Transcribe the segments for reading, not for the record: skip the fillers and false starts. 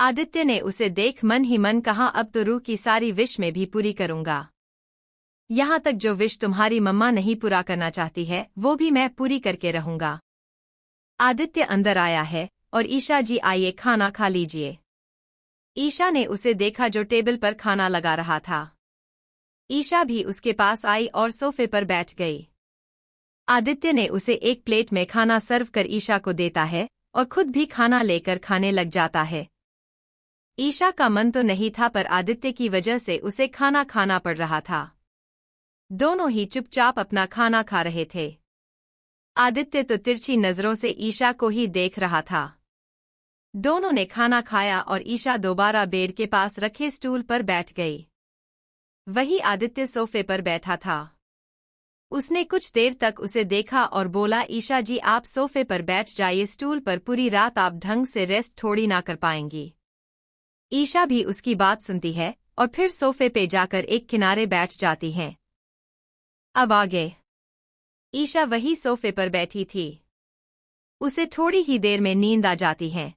आदित्य ने उसे देख मन ही मन कहा, अब तो रूह की सारी विश मैं भी पूरी करूंगा। यहाँ तक जो विश तुम्हारी मम्मा नहीं पूरा करना चाहती है वो भी मैं पूरी करके रहूंगा। आदित्य अंदर आया है और ईशा जी आइए खाना खा लीजिए। ईशा ने उसे देखा जो टेबल पर खाना लगा रहा था। ईशा भी उसके पास आई और सोफे पर बैठ गई। आदित्य ने उसे एक प्लेट में खाना सर्व कर ईशा को देता है और खुद भी खाना लेकर खाने लग जाता है। ईशा का मन तो नहीं था पर आदित्य की वजह से उसे खाना खाना पड़ रहा था। दोनों ही चुपचाप अपना खाना खा रहे थे। आदित्य तो तिरछी नजरों से ईशा को ही देख रहा था। दोनों ने खाना खाया और ईशा दोबारा बेड के पास रखे स्टूल पर बैठ गई। वही आदित्य सोफे पर बैठा था। उसने कुछ देर तक उसे देखा और बोला, ईशा जी आप सोफे पर बैठ जाइए, स्टूल पर पूरी रात आप ढंग से रेस्ट थोड़ी ना कर पाएंगी। ईशा भी उसकी बात सुनती है और फिर सोफे पे जाकर एक किनारे बैठ जाती है। अब आगे ईशा वही सोफे पर बैठी थी। उसे थोड़ी ही देर में नींद आ जाती है।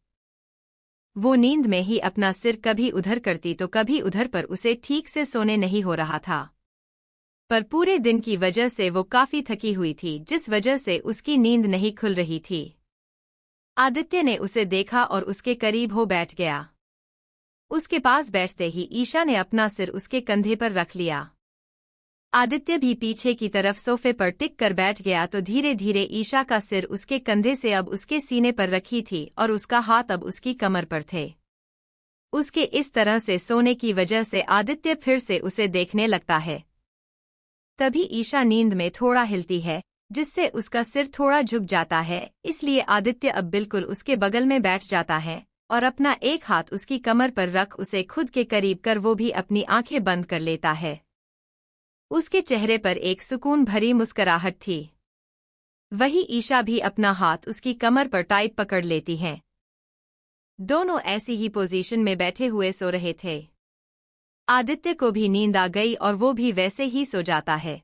वो नींद में ही अपना सिर कभी उधर करती तो कभी उधर, पर उसे ठीक से सोने नहीं हो रहा था। पर पूरे दिन की वजह से वो काफी थकी हुई थी, जिस वजह से उसकी नींद नहीं खुल रही थी। आदित्य ने उसे देखा और उसके करीब हो बैठ गया। उसके पास बैठते ही ईशा ने अपना सिर उसके कंधे पर रख लिया। आदित्य भी पीछे की तरफ सोफे पर टिक कर बैठ गया तो धीरे धीरे ईशा का सिर उसके कंधे से अब उसके सीने पर रखी थी और उसका हाथ अब उसकी कमर पर थे। उसके इस तरह से सोने की वजह से आदित्य फिर से उसे देखने लगता है। तभी ईशा नींद में थोड़ा हिलती है, जिससे उसका सिर थोड़ा झुक जाता है, इसलिए आदित्य अब बिल्कुल उसके बगल में बैठ जाता है और अपना एक हाथ उसकी कमर पर रख उसे खुद के करीब कर वो भी अपनी आंखें बंद कर लेता है। उसके चेहरे पर एक सुकून भरी मुस्कुराहट थी। वही ईशा भी अपना हाथ उसकी कमर पर टाइट पकड़ लेती है। दोनों ऐसी ही पोजीशन में बैठे हुए सो रहे थे। आदित्य को भी नींद आ गई और वो भी वैसे ही सो जाता है।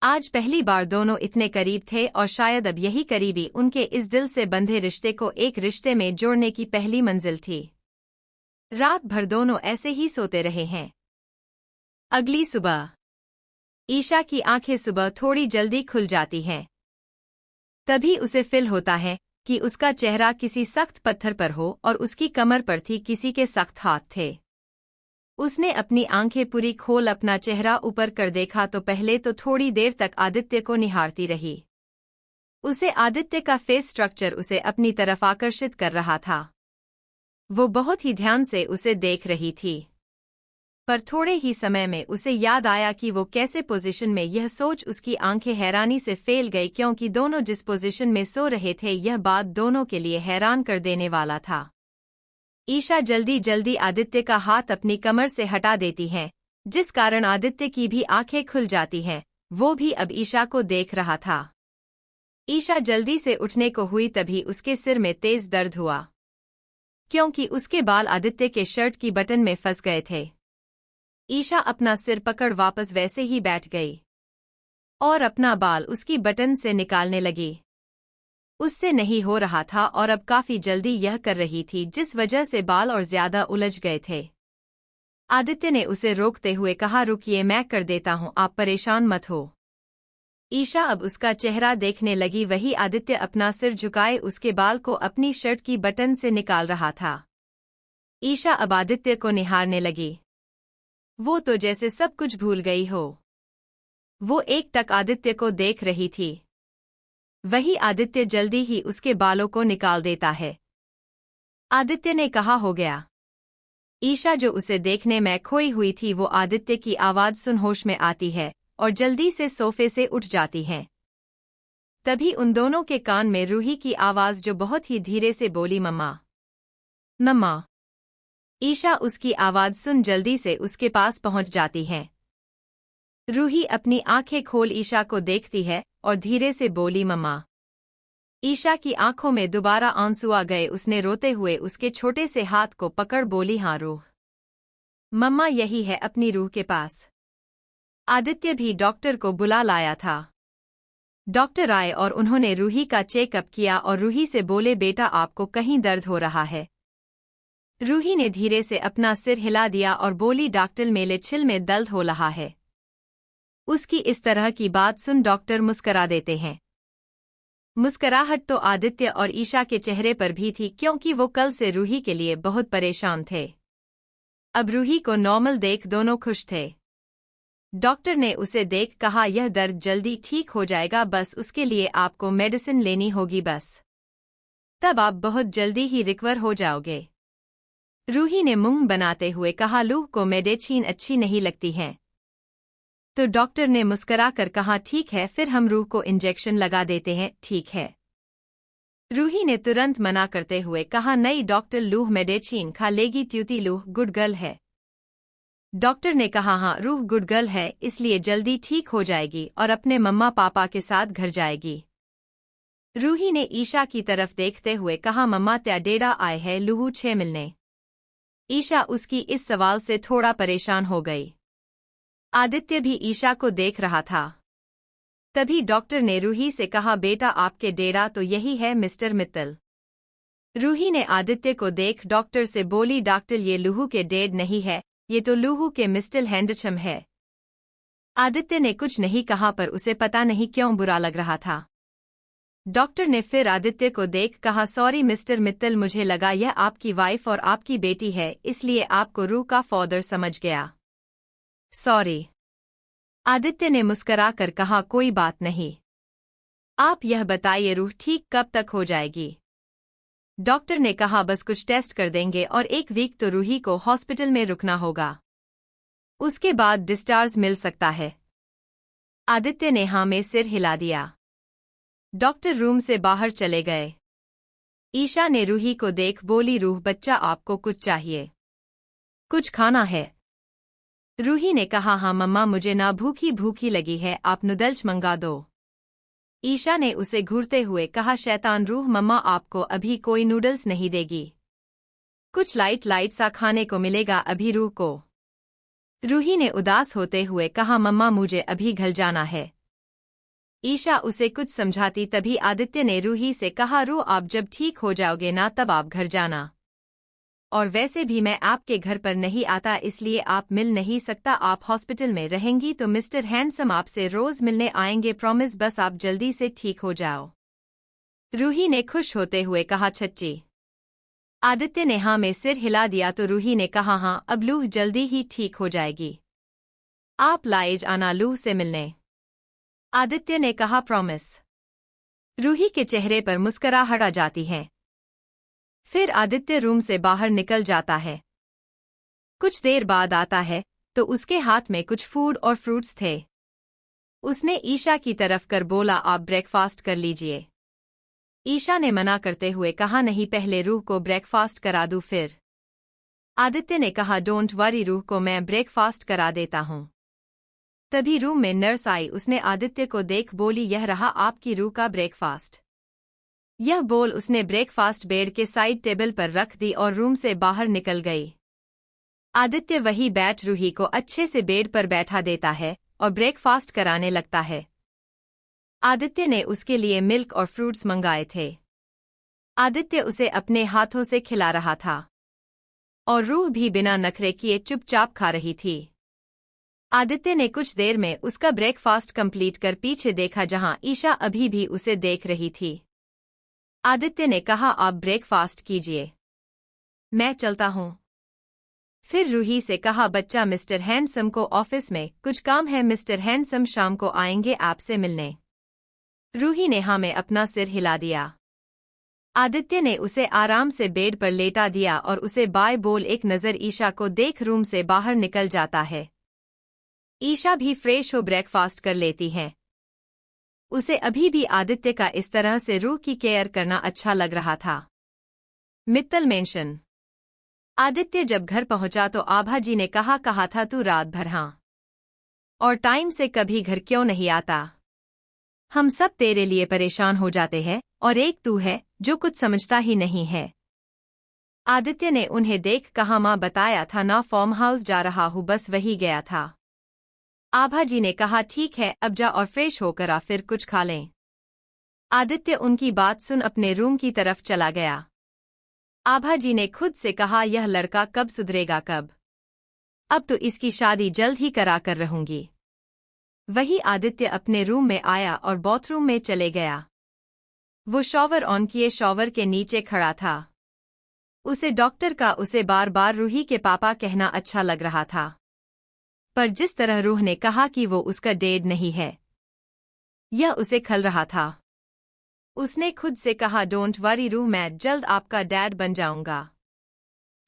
आज पहली बार दोनों इतने करीब थे और शायद अब यही करीबी उनके इस दिल से बंधे रिश्ते को एक रिश्ते में जोड़ने की पहली मंजिल थी। रात भर दोनों ऐसे ही सोते रहे हैं। अगली सुबह ईशा की आंखें सुबह थोड़ी जल्दी खुल जाती हैं। तभी उसे फील होता है कि उसका चेहरा किसी सख्त पत्थर पर हो और उसकी कमर पर थी किसी के सख्त हाथ थे। उसने अपनी आंखें पूरी खोल अपना चेहरा ऊपर कर देखा तो पहले तो थोड़ी देर तक आदित्य को निहारती रही। उसे आदित्य का फेस स्ट्रक्चर उसे अपनी तरफ आकर्षित कर रहा था। वो बहुत ही ध्यान से उसे देख रही थी। पर थोड़े ही समय में उसे याद आया कि वो कैसे पोजीशन में, यह सोच उसकी आंखें हैरानी से फैल गई क्योंकि दोनों जिस पोजीशन में सो रहे थे यह बात दोनों के लिए हैरान कर देने वाला था। ईशा जल्दी जल्दी आदित्य का हाथ अपनी कमर से हटा देती है, जिस कारण आदित्य की भी आंखें खुल जाती हैं। वो भी अब ईशा को देख रहा था। ईशा जल्दी से उठने को हुई तभी उसके सिर में तेज दर्द हुआ, क्योंकि उसके बाल आदित्य के शर्ट की बटन में फंस गए थे। ईशा अपना सिर पकड़ वापस वैसे ही बैठ गई और अपना बाल उसकी बटन से निकालने लगी। उससे नहीं हो रहा था और अब काफी जल्दी यह कर रही थी, जिस वजह से बाल और ज्यादा उलझ गए थे। आदित्य ने उसे रोकते हुए कहा, रुकिए मैं कर देता हूं, आप परेशान मत हो। ईशा अब उसका चेहरा देखने लगी। वही आदित्य अपना सिर झुकाए उसके बाल को अपनी शर्ट की बटन से निकाल रहा था। ईशा अब आदित्य को निहारने लगी। वो तो जैसे सब कुछ भूल गई हो। वो एकटक आदित्य को देख रही थी। वही आदित्य जल्दी ही उसके बालों को निकाल देता है। आदित्य ने कहा, हो गया। ईशा जो उसे देखने में खोई हुई थी वो आदित्य की आवाज सुन होश में आती है और जल्दी से सोफे से उठ जाती है। तभी उन दोनों के कान में रूही की आवाज जो बहुत ही धीरे से बोली, मम्मा मम्मा। ईशा उसकी आवाज सुन जल्दी से उसके पास पहुंच जाती है। रूही अपनी आंखें खोल ईशा को देखती है और धीरे से बोली, मम्मा। ईशा की आंखों में दोबारा आंसू आ गए। उसने रोते हुए उसके छोटे से हाथ को पकड़ बोली, हाँ रूह, मम्मा यही है अपनी रूह के पास। आदित्य भी डॉक्टर को बुला लाया था। डॉक्टर आए और उन्होंने रूही का चेकअप किया और रूही से बोले, बेटा आपको कहीं दर्द हो रहा है? रूही ने धीरे से अपना सिर हिला दिया और बोली, डॉक्टर मेरे छिल में दर्द हो रहा है। उसकी इस तरह की बात सुन डॉक्टर मुस्करा देते हैं। मुस्कराहट तो आदित्य और ईशा के चेहरे पर भी थी, क्योंकि वो कल से रूही के लिए बहुत परेशान थे। अब रूही को नॉर्मल देख दोनों खुश थे। डॉक्टर ने उसे देख कहा, यह दर्द जल्दी ठीक हो जाएगा, बस उसके लिए आपको मेडिसिन लेनी होगी बस। तब आप बहुत जल्दी ही रिकवर हो जाओगे। रूही ने मुंह बनाते हुए कहा, लूह को मेडिसिन अच्छी नहीं लगती है। तो डॉक्टर ने मुस्करा कर कहा, ठीक है, फिर हम रूह को इंजेक्शन लगा देते हैं, ठीक है। रूही ने तुरंत मना करते हुए कहा, नहीं डॉक्टर, लूह मेडिसिन खा लेगी, त्युति लूह गुड गर्ल है। डॉक्टर ने कहा, हाँ रूह गुड गर्ल है, इसलिए जल्दी ठीक हो जाएगी और अपने मम्मा पापा के साथ घर जाएगी। रूही ने ईशा की तरफ देखते हुए कहा, मम्मा त्या डेरा आए है लूहू छे मिलने। ईशा उसकी इस सवाल से थोड़ा परेशान हो गई। आदित्य भी ईशा को देख रहा था। तभी डॉक्टर ने रूही से कहा, बेटा आपके डेरा तो यही है मिस्टर मित्तल। रूही ने आदित्य को देख डॉक्टर से बोली, डॉक्टर ये लूहू के डेड नहीं है, ये तो लूहू के मिस्टर हैंडचम है। आदित्य ने कुछ नहीं कहा, पर उसे पता नहीं क्यों बुरा लग रहा था। डॉक्टर ने फिर आदित्य को देख कहा, सॉरी मिस्टर मित्तल, मुझे लगा यह आपकी वाइफ और आपकी बेटी है, इसलिए आपको रूह का फादर समझ गया। सॉरी। आदित्य ने मुस्करा कर कहा, कोई बात नहीं। आप यह बताइए रूह ठीक कब तक हो जाएगी? डॉक्टर ने कहा, बस कुछ टेस्ट कर देंगे और 1 वीक तो रूही को हॉस्पिटल में रुकना होगा। उसके बाद डिस्चार्ज मिल सकता है। आदित्य ने हाँ में सिर हिला दिया। डॉक्टर रूम से बाहर चले गए। ईशा ने रूही को देख बोली, रूह बच्चा आपको कुछ चाहिए? कुछ खाना है? रूही ने कहा, हाँ मम्मा, मुझे ना भूखी भूखी लगी है, आप नूडल्स मंगा दो। ईशा ने उसे घूरते हुए कहा, शैतान रूह, मम्मा आपको अभी कोई नूडल्स नहीं देगी। कुछ लाइट सा खाने को मिलेगा अभी रूह को। रूही ने उदास होते हुए कहा, मम्मा मुझे अभी घर जाना है। ईशा उसे कुछ समझाती, तभी आदित्य ने रूही से कहा, रूह आप जब ठीक हो जाओगे ना तब आप घर जाना। और वैसे भी मैं आपके घर पर नहीं आता, इसलिए आप मिल नहीं सकता। आप हॉस्पिटल में रहेंगी तो मिस्टर हैंडसम आपसे रोज मिलने आएंगे, प्रॉमिस, बस आप जल्दी से ठीक हो जाओ। रूही ने खुश होते हुए कहा, छच्ची। आदित्य ने हाँ में सिर हिला दिया तो रूही ने कहा, हाँ अब लूह जल्दी ही ठीक हो जाएगी। आप लाइज आना लूह से मिलने। आदित्य ने कहा, प्रॉमिस। रूही के चेहरे पर मुस्कुराहट आ जाती है। फिर आदित्य रूम से बाहर निकल जाता है। कुछ देर बाद आता है तो उसके हाथ में कुछ फूड और फ्रूट्स थे। उसने ईशा की तरफ कर बोला, आप ब्रेकफास्ट कर लीजिए। ईशा ने मना करते हुए कहा, नहीं पहले रूह को ब्रेकफास्ट करा दूं फिर। आदित्य ने कहा, डोंट वरी रूह को मैं ब्रेकफास्ट करा देता हूं। तभी रूम में नर्स आई। उसने आदित्य को देख बोली, यह रहा आपकी रूह का ब्रेकफास्ट। यह बोल उसने ब्रेकफास्ट बेड के साइड टेबल पर रख दी और रूम से बाहर निकल गई। आदित्य वही बैठ रूही को अच्छे से बेड पर बैठा देता है और ब्रेकफास्ट कराने लगता है। आदित्य ने उसके लिए मिल्क और फ्रूट्स मंगाए थे। आदित्य उसे अपने हाथों से खिला रहा था और रूह भी बिना नखरे किए चुपचाप खा रही थी। आदित्य ने कुछ देर में उसका ब्रेकफास्ट कंप्लीट कर पीछे देखा, जहां ईशा अभी भी उसे देख रही थी। आदित्य ने कहा, आप ब्रेकफास्ट कीजिए, मैं चलता हूं। फिर रूही से कहा, बच्चा मिस्टर हैंडसम को ऑफिस में कुछ काम है, मिस्टर हैंडसम शाम को आएंगे आपसे मिलने। रूही ने हाँ में अपना सिर हिला दिया। आदित्य ने उसे आराम से बेड पर लेटा दिया और उसे बाय बोल एक नज़र ईशा को देख रूम से बाहर निकल जाता है। ईशा भी फ्रेश हो ब्रेकफास्ट कर लेती है। उसे अभी भी आदित्य का इस तरह से रूह की केयर करना अच्छा लग रहा था। मित्तल मेंशन। आदित्य जब घर पहुंचा तो आभा जी ने कहा था तू रात भर हाँ और टाइम से कभी घर क्यों नहीं आता? हम सब तेरे लिए परेशान हो जाते हैं और एक तू है जो कुछ समझता ही नहीं है। आदित्य ने उन्हें देख कहा, माँ बताया था ना फार्म हाउस जा रहा हूँ, बस वही गया था। आभा जी ने कहा, ठीक है अब जा और फ्रेश होकर आ, फिर कुछ खा लें। आदित्य उनकी बात सुन अपने रूम की तरफ चला गया। आभा जी ने खुद से कहा, यह लड़का कब सुधरेगा कब। अब तो इसकी शादी जल्द ही करा कर रहूंगी। वही आदित्य अपने रूम में आया और बाथरूम में चले गया। वो शॉवर ऑन किए शॉवर के नीचे खड़ा था। उसे डॉक्टर का उसे बार बार रूही के पापा कहना अच्छा लग रहा था, पर जिस तरह रूह ने कहा कि वो उसका डैड नहीं है, यह उसे खल रहा था। उसने खुद से कहा, डोंट वरी रूह, मैं जल्द आपका डैड बन जाऊंगा।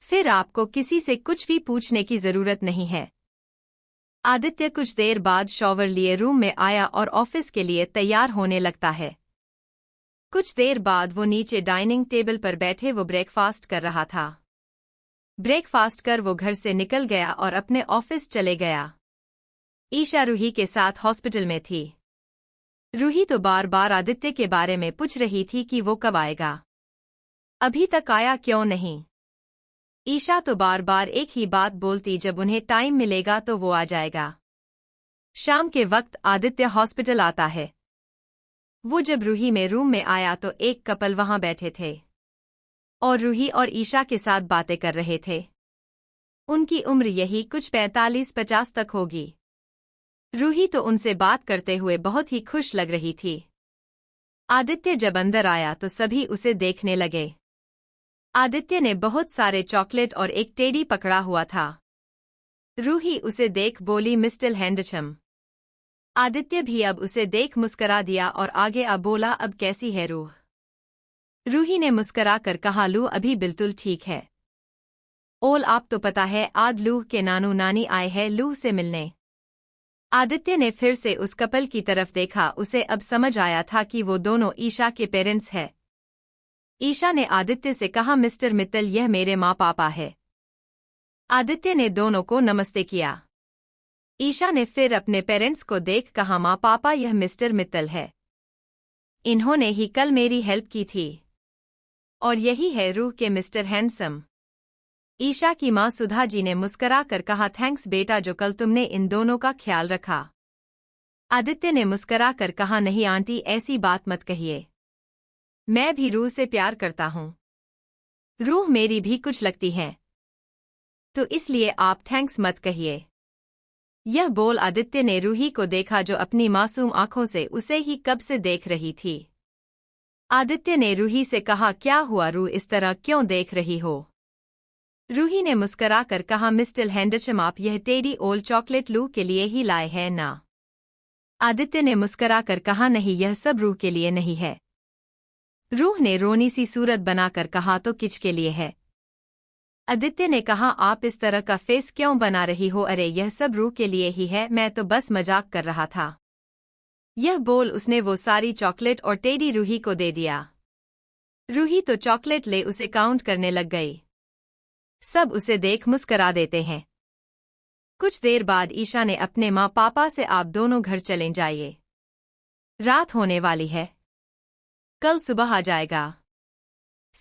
फिर आपको किसी से कुछ भी पूछने की जरूरत नहीं है। आदित्य कुछ देर बाद शॉवर लिए रूम में आया और ऑफिस के लिए तैयार होने लगता है। कुछ देर बाद वो नीचे डाइनिंग टेबल पर बैठे वो ब्रेकफास्ट कर रहा था। ब्रेकफास्ट कर वो घर से निकल गया और अपने ऑफिस चले गया। ईशा रूही के साथ हॉस्पिटल में थी। रूही तो बार बार आदित्य के बारे में पूछ रही थी कि वो कब आएगा, अभी तक आया क्यों नहीं। ईशा तो बार बार एक ही बात बोलती, जब उन्हें टाइम मिलेगा तो वो आ जाएगा। शाम के वक्त आदित्य हॉस्पिटल आता है। वो जब रूही में रूम में आया तो एक कपल वहां बैठे थे और रूही और ईशा के साथ बातें कर रहे थे। उनकी उम्र यही कुछ 45-50 तक होगी। रूही तो उनसे बात करते हुए बहुत ही खुश लग रही थी। आदित्य जब अंदर आया तो सभी उसे देखने लगे। आदित्य ने बहुत सारे चॉकलेट और एक टेडी पकड़ा हुआ था। रूही उसे देख बोली, मिस्टर हैंडसम। आदित्य भी अब उसे देख मुस्करा दिया और आगे अब बोला, अब कैसी है रूह। रूही ने मुस्करा कर कहा, लू अभी बिल्कुल ठीक है। ओल आप तो पता है आज लूह के नानू नानी आए हैं लूह से मिलने। आदित्य ने फिर से उस कपल की तरफ देखा। उसे अब समझ आया था कि वो दोनों ईशा के पेरेंट्स हैं। ईशा ने आदित्य से कहा, मिस्टर मित्तल यह मेरे माँ पापा है। आदित्य ने दोनों को नमस्ते किया। ईशा ने फिर अपने पेरेंट्स को देख कहा, माँ पापा यह मिस्टर मित्तल है। इन्होंने ही कल मेरी हेल्प की थी। और यही है रूह के मिस्टर हैंडसम। ईशा की माँ सुधा जी ने मुस्करा कर कहा, थैंक्स बेटा जो कल तुमने इन दोनों का ख्याल रखा। आदित्य ने मुस्करा कर कहा, नहीं आंटी ऐसी बात मत कहिए, मैं भी रूह से प्यार करता हूँ। रूह मेरी भी कुछ लगती है, तो इसलिए आप थैंक्स मत कहिए। यह बोल आदित्य ने रूही को देखा जो अपनी मासूम आंखों से उसे ही कब से देख रही थी। आदित्य ने रूही से कहा, क्या हुआ रूह, इस तरह क्यों देख रही हो। रूही ने मुस्करा कर कहा, मिस्टर हैंडसम आप यह टेडी ओल्ड चॉकलेट लू के लिए ही लाए हैं ना। आदित्य ने मुस्करा कर कहा, नहीं यह सब रूह के लिए नहीं है। रूह ने रोनी सी सूरत बनाकर कहा, तो किसके लिए है। आदित्य ने कहा, आप इस तरह का फेस क्यों बना रही हो, अरे यह सब रूह के लिए ही है, मैं तो बस मजाक कर रहा था। यह बोल उसने वो सारी चॉकलेट और टेडी रूही को दे दिया। रूही तो चॉकलेट ले उसे काउंट करने लग गई। सब उसे देख मुस्करा देते हैं। कुछ देर बाद ईशा ने अपने माँ पापा से, आप दोनों घर चले जाइए, रात होने वाली है, कल सुबह आ जाएगा।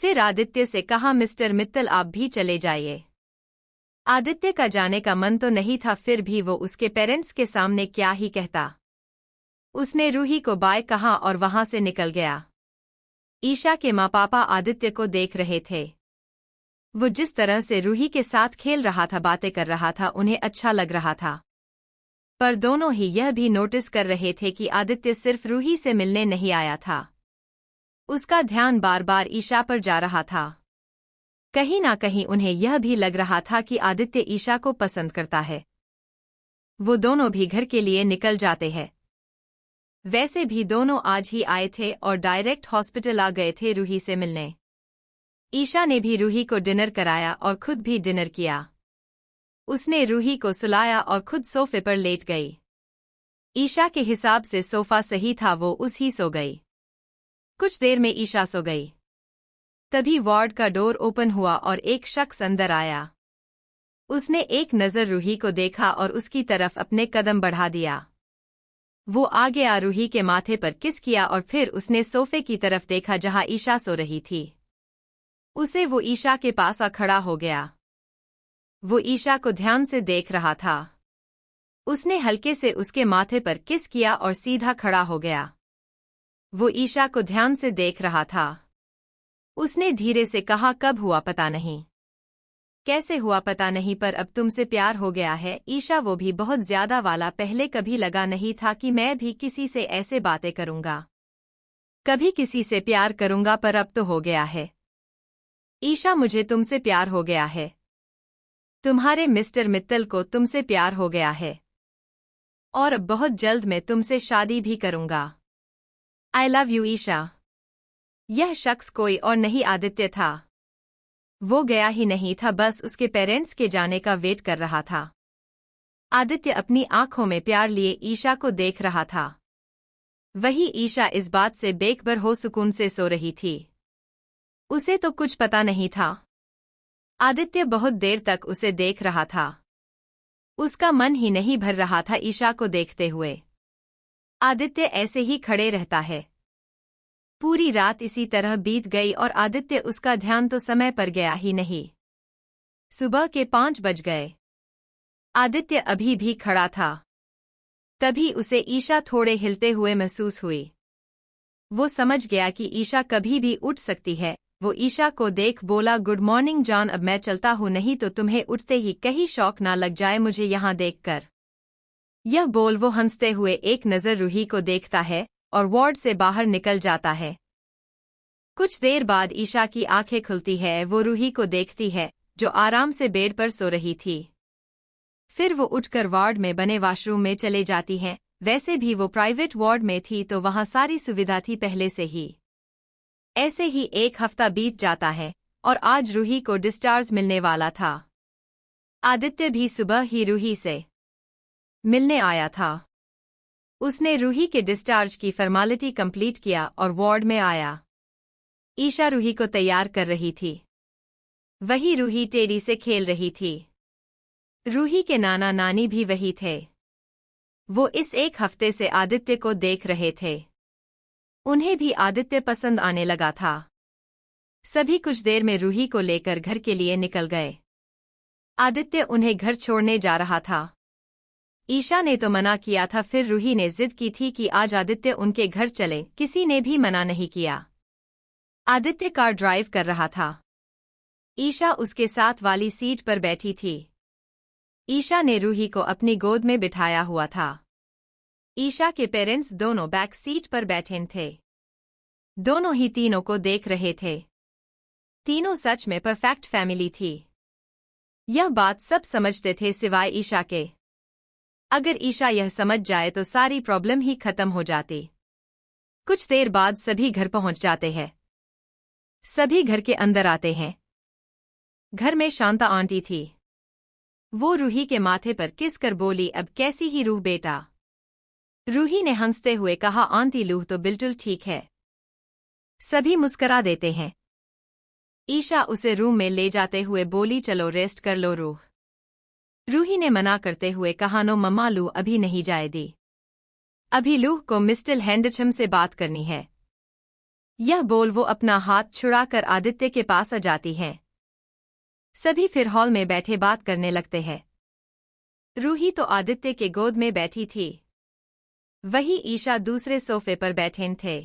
फिर आदित्य से कहा, मिस्टर मित्तल आप भी चले जाइए। आदित्य का जाने का मन तो नहीं था, फिर भी वो उसके पेरेंट्स के सामने क्या ही कहता। उसने रूही को बाय कहा और वहां से निकल गया। ईशा के माँ पापा आदित्य को देख रहे थे। वो जिस तरह से रूही के साथ खेल रहा था, बातें कर रहा था, उन्हें अच्छा लग रहा था। पर दोनों ही यह भी नोटिस कर रहे थे कि आदित्य सिर्फ रूही से मिलने नहीं आया था, उसका ध्यान बार बार ईशा पर जा रहा था। कहीं ना कहीं उन्हें यह भी लग रहा था कि आदित्य ईशा को पसंद करता है। वो दोनों भी घर के लिए निकल जाते हैं। वैसे भी दोनों आज ही आए थे और डायरेक्ट हॉस्पिटल आ गए थे रूही से मिलने। ईशा ने भी रूही को डिनर कराया और खुद भी डिनर किया। उसने रूही को सुलाया और खुद सोफे पर लेट गई। ईशा के हिसाब से सोफा सही था, वो उस ही सो गई। कुछ देर में ईशा सो गई। तभी वार्ड का डोर ओपन हुआ और एक शख्स अंदर आया। उसने एक नज़र रूही को देखा और उसकी तरफ अपने कदम बढ़ा दिया। वो आगे आ रूही के माथे पर किस किया और फिर उसने सोफे की तरफ देखा जहां ईशा सो रही थी। उसे वो ईशा के पास आ खड़ा हो गया। वो ईशा को ध्यान से देख रहा था। उसने हल्के से उसके माथे पर किस किया और सीधा खड़ा हो गया। वो ईशा को ध्यान से देख रहा था। उसने धीरे से कहा, कब हुआ पता नहीं, कैसे हुआ पता नहीं, पर अब तुमसे प्यार हो गया है ईशा, वो भी बहुत ज्यादा वाला। पहले कभी लगा नहीं था कि मैं भी किसी से ऐसे बातें करूंगा, कभी किसी से प्यार करूंगा, पर अब तो हो गया है। ईशा, मुझे तुमसे प्यार हो गया है। तुम्हारे मिस्टर मित्तल को तुमसे प्यार हो गया है, और अब बहुत जल्द मैं तुमसे शादी भी करूंगा। I love you Isha. यह शख्स कोई और नहीं आदित्य था। वो गया ही नहीं था, बस उसके पेरेंट्स के जाने का वेट कर रहा था। आदित्य अपनी आंखों में प्यार लिए ईशा को देख रहा था। वही ईशा इस बात से बेखबर हो सुकून से सो रही थी। उसे तो कुछ पता नहीं था। आदित्य बहुत देर तक उसे देख रहा था। उसका मन ही नहीं भर रहा था ईशा को देखते हुए। आदित्य ऐसे ही खड़े रहता है। पूरी रात इसी तरह बीत गई और आदित्य, उसका ध्यान तो समय पर गया ही नहीं। सुबह के 5 बज गए। आदित्य अभी भी खड़ा था। तभी उसे ईशा थोड़े हिलते हुए महसूस हुई। वो समझ गया कि ईशा कभी भी उठ सकती है। वो ईशा को देख बोला, गुड मॉर्निंग जॉन, अब मैं चलता हूँ, नहीं तो तुम्हें उठते ही कहीं शौक ना लग जाए मुझे यहाँ देखकर। यह बोल वो हंसते हुए एक नज़र रूही को देखता है और वार्ड से बाहर निकल जाता है। कुछ देर बाद ईशा की आंखें खुलती है। वो रूही को देखती है जो आराम से बेड पर सो रही थी। फिर वो उठकर वार्ड में बने वॉशरूम में चले जाती हैं। वैसे भी वो प्राइवेट वार्ड में थी तो वहाँ सारी सुविधा थी पहले से ही। ऐसे ही एक हफ्ता बीत जाता है और आज रूही को डिस्चार्ज मिलने वाला था। आदित्य भी सुबह ही रूही से मिलने आया था। उसने रूही के डिस्चार्ज की फॉर्मेलिटी कंप्लीट किया और वार्ड में आया। ईशा रूही को तैयार कर रही थी। वही रूही टेडी से खेल रही थी। रूही के नाना नानी भी वही थे। वो इस एक हफ्ते से आदित्य को देख रहे थे। उन्हें भी आदित्य पसंद आने लगा था। सभी कुछ देर में रूही को लेकर घर के लिए निकल गए। आदित्य उन्हें घर छोड़ने जा रहा था। ईशा ने तो मना किया था, फिर रूही ने जिद की थी कि आज आदित्य उनके घर चले। किसी ने भी मना नहीं किया। आदित्य कार ड्राइव कर रहा था। ईशा उसके साथ वाली सीट पर बैठी थी। ईशा ने रूही को अपनी गोद में बिठाया हुआ था। ईशा के पेरेंट्स दोनों बैक सीट पर बैठे थे। दोनों ही तीनों को देख रहे थे। तीनों सच में परफेक्ट फैमिली थी। यह बात सब समझते थे सिवाय ईशा के। अगर ईशा यह समझ जाए तो सारी प्रॉब्लम ही खत्म हो जाती। कुछ देर बाद सभी घर पहुंच जाते हैं। सभी घर के अंदर आते हैं। घर में शांता आंटी थी। वो रूही के माथे पर किस कर बोली, अब कैसी ही रूह बेटा। रूही ने हंसते हुए कहा, आंटी लूह तो बिल्कुल ठीक है। सभी मुस्करा देते हैं। ईशा उसे रूम में ले जाते हुए बोली, चलो रेस्ट कर लो रूह। रूही ने मना करते हुए कहा, नो मम्मा, लूह अभी नहीं जाए दी। अभी लूह को मिस्टर हैंडचम से बात करनी है। यह बोल वो अपना हाथ छुड़ाकर आदित्य के पास आ जाती हैं। सभी फिर हॉल में बैठे बात करने लगते हैं। रूही तो आदित्य के गोद में बैठी थी। वही ईशा दूसरे सोफे पर बैठे थे।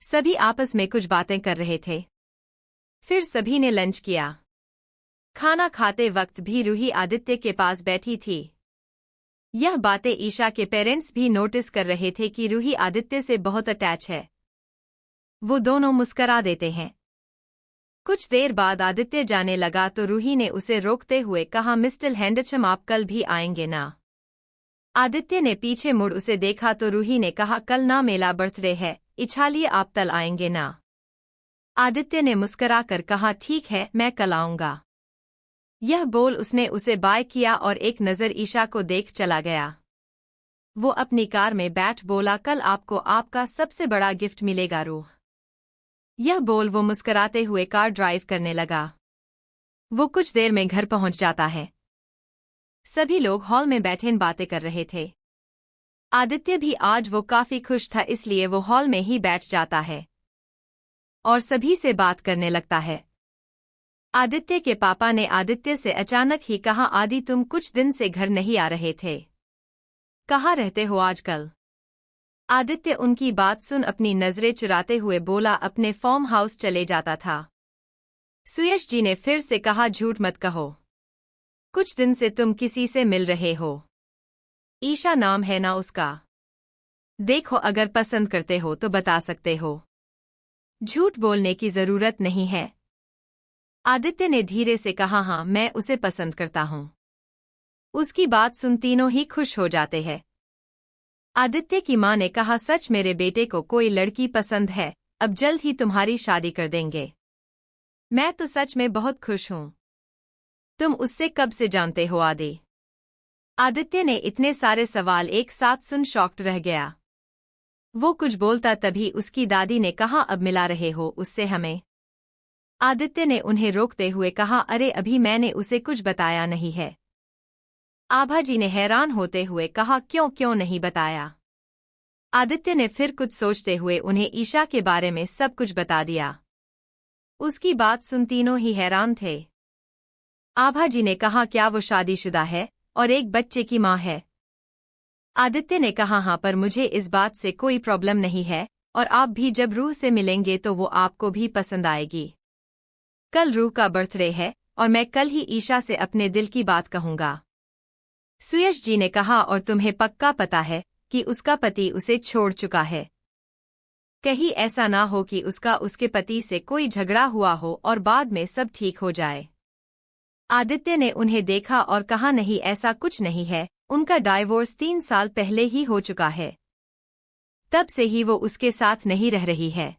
सभी आपस में कुछ बातें कर रहे थे। फिर सभी ने लंच किया। खाना खाते वक्त भी रूही आदित्य के पास बैठी थी। यह बातें ईशा के पेरेंट्स भी नोटिस कर रहे थे कि रूही आदित्य से बहुत अटैच है। वो दोनों मुस्करा देते हैं। कुछ देर बाद आदित्य जाने लगा तो रूही ने उसे रोकते हुए कहा, मिस्टर हैंडचम, आप कल भी आएंगे ना? आदित्य ने पीछे मुड़ उसे देखा तो रूही ने कहा, कल ना मेरा बर्थडे है, इछालिए आप कल आएंगे ना? आदित्य ने मुस्कराकर कहा, ठीक है, मैं कल आऊंगा। यह बोल उसने उसे बाय किया और एक नज़र ईशा को देख चला गया। वो अपनी कार में बैठ बोला, कल आपको आपका सबसे बड़ा गिफ्ट मिलेगा रूह। यह बोल वो मुस्कराते हुए कार ड्राइव करने लगा। वो कुछ देर में घर पहुंच जाता है। सभी लोग हॉल में बैठे बातें कर रहे थे। आदित्य भी आज वो काफी खुश था, इसलिए वो हॉल में ही बैठ जाता है और सभी से बात करने लगता है। आदित्य के पापा ने आदित्य से अचानक ही कहा, आदि तुम कुछ दिन से घर नहीं आ रहे थे, कहाँ रहते हो आजकल? आदित्य उनकी बात सुन अपनी नजरें चुराते हुए बोला अपने फार्म हाउस चले जाता था। सुयश जी ने फिर से कहा झूठ मत कहो। कुछ दिन से तुम किसी से मिल रहे हो। ईशा नाम है ना उसका। देखो अगर पसंद करते हो तो बता सकते हो। झूठ बोलने की जरूरत नहीं है। आदित्य ने धीरे से कहा हाँ मैं उसे पसंद करता हूँ। उसकी बात सुन तीनों ही खुश हो जाते हैं। आदित्य की मां ने कहा सच मेरे बेटे को कोई लड़की पसंद है, अब जल्द ही तुम्हारी शादी कर देंगे। मैं तो सच में बहुत खुश हूँ। तुम उससे कब से जानते हो आदि? आदित्य ने इतने सारे सवाल एक साथ सुन शॉक्ड रह गया। वो कुछ बोलता तभी उसकी दादी ने कहा अब मिला रहे हो उससे हमें। आदित्य ने उन्हें रोकते हुए कहा अरे अभी मैंने उसे कुछ बताया नहीं है। आभा जी ने हैरान होते हुए कहा क्यों क्यों नहीं बताया? आदित्य ने फिर कुछ सोचते हुए उन्हें ईशा के बारे में सब कुछ बता दिया। उसकी बात सुन तीनों ही हैरान थे। आभा जी ने कहा क्या वो शादीशुदा है और एक बच्चे की मां है? आदित्य ने कहा हाँ पर मुझे इस बात से कोई प्रॉब्लम नहीं है और आप भी जब रूह से मिलेंगे तो वो आपको भी पसंद आएगी। कल रूह का बर्थडे है और मैं कल ही ईशा से अपने दिल की बात कहूंगा। सुयश जी ने कहा और तुम्हें पक्का पता है कि उसका पति उसे छोड़ चुका है? कहीं ऐसा ना हो कि उसका उसके पति से कोई झगड़ा हुआ हो और बाद में सब ठीक हो जाए। आदित्य ने उन्हें देखा और कहा नहीं ऐसा कुछ नहीं है, उनका डाइवोर्स 3 साल पहले ही हो चुका है। तब से ही वो उसके साथ नहीं रह रही है।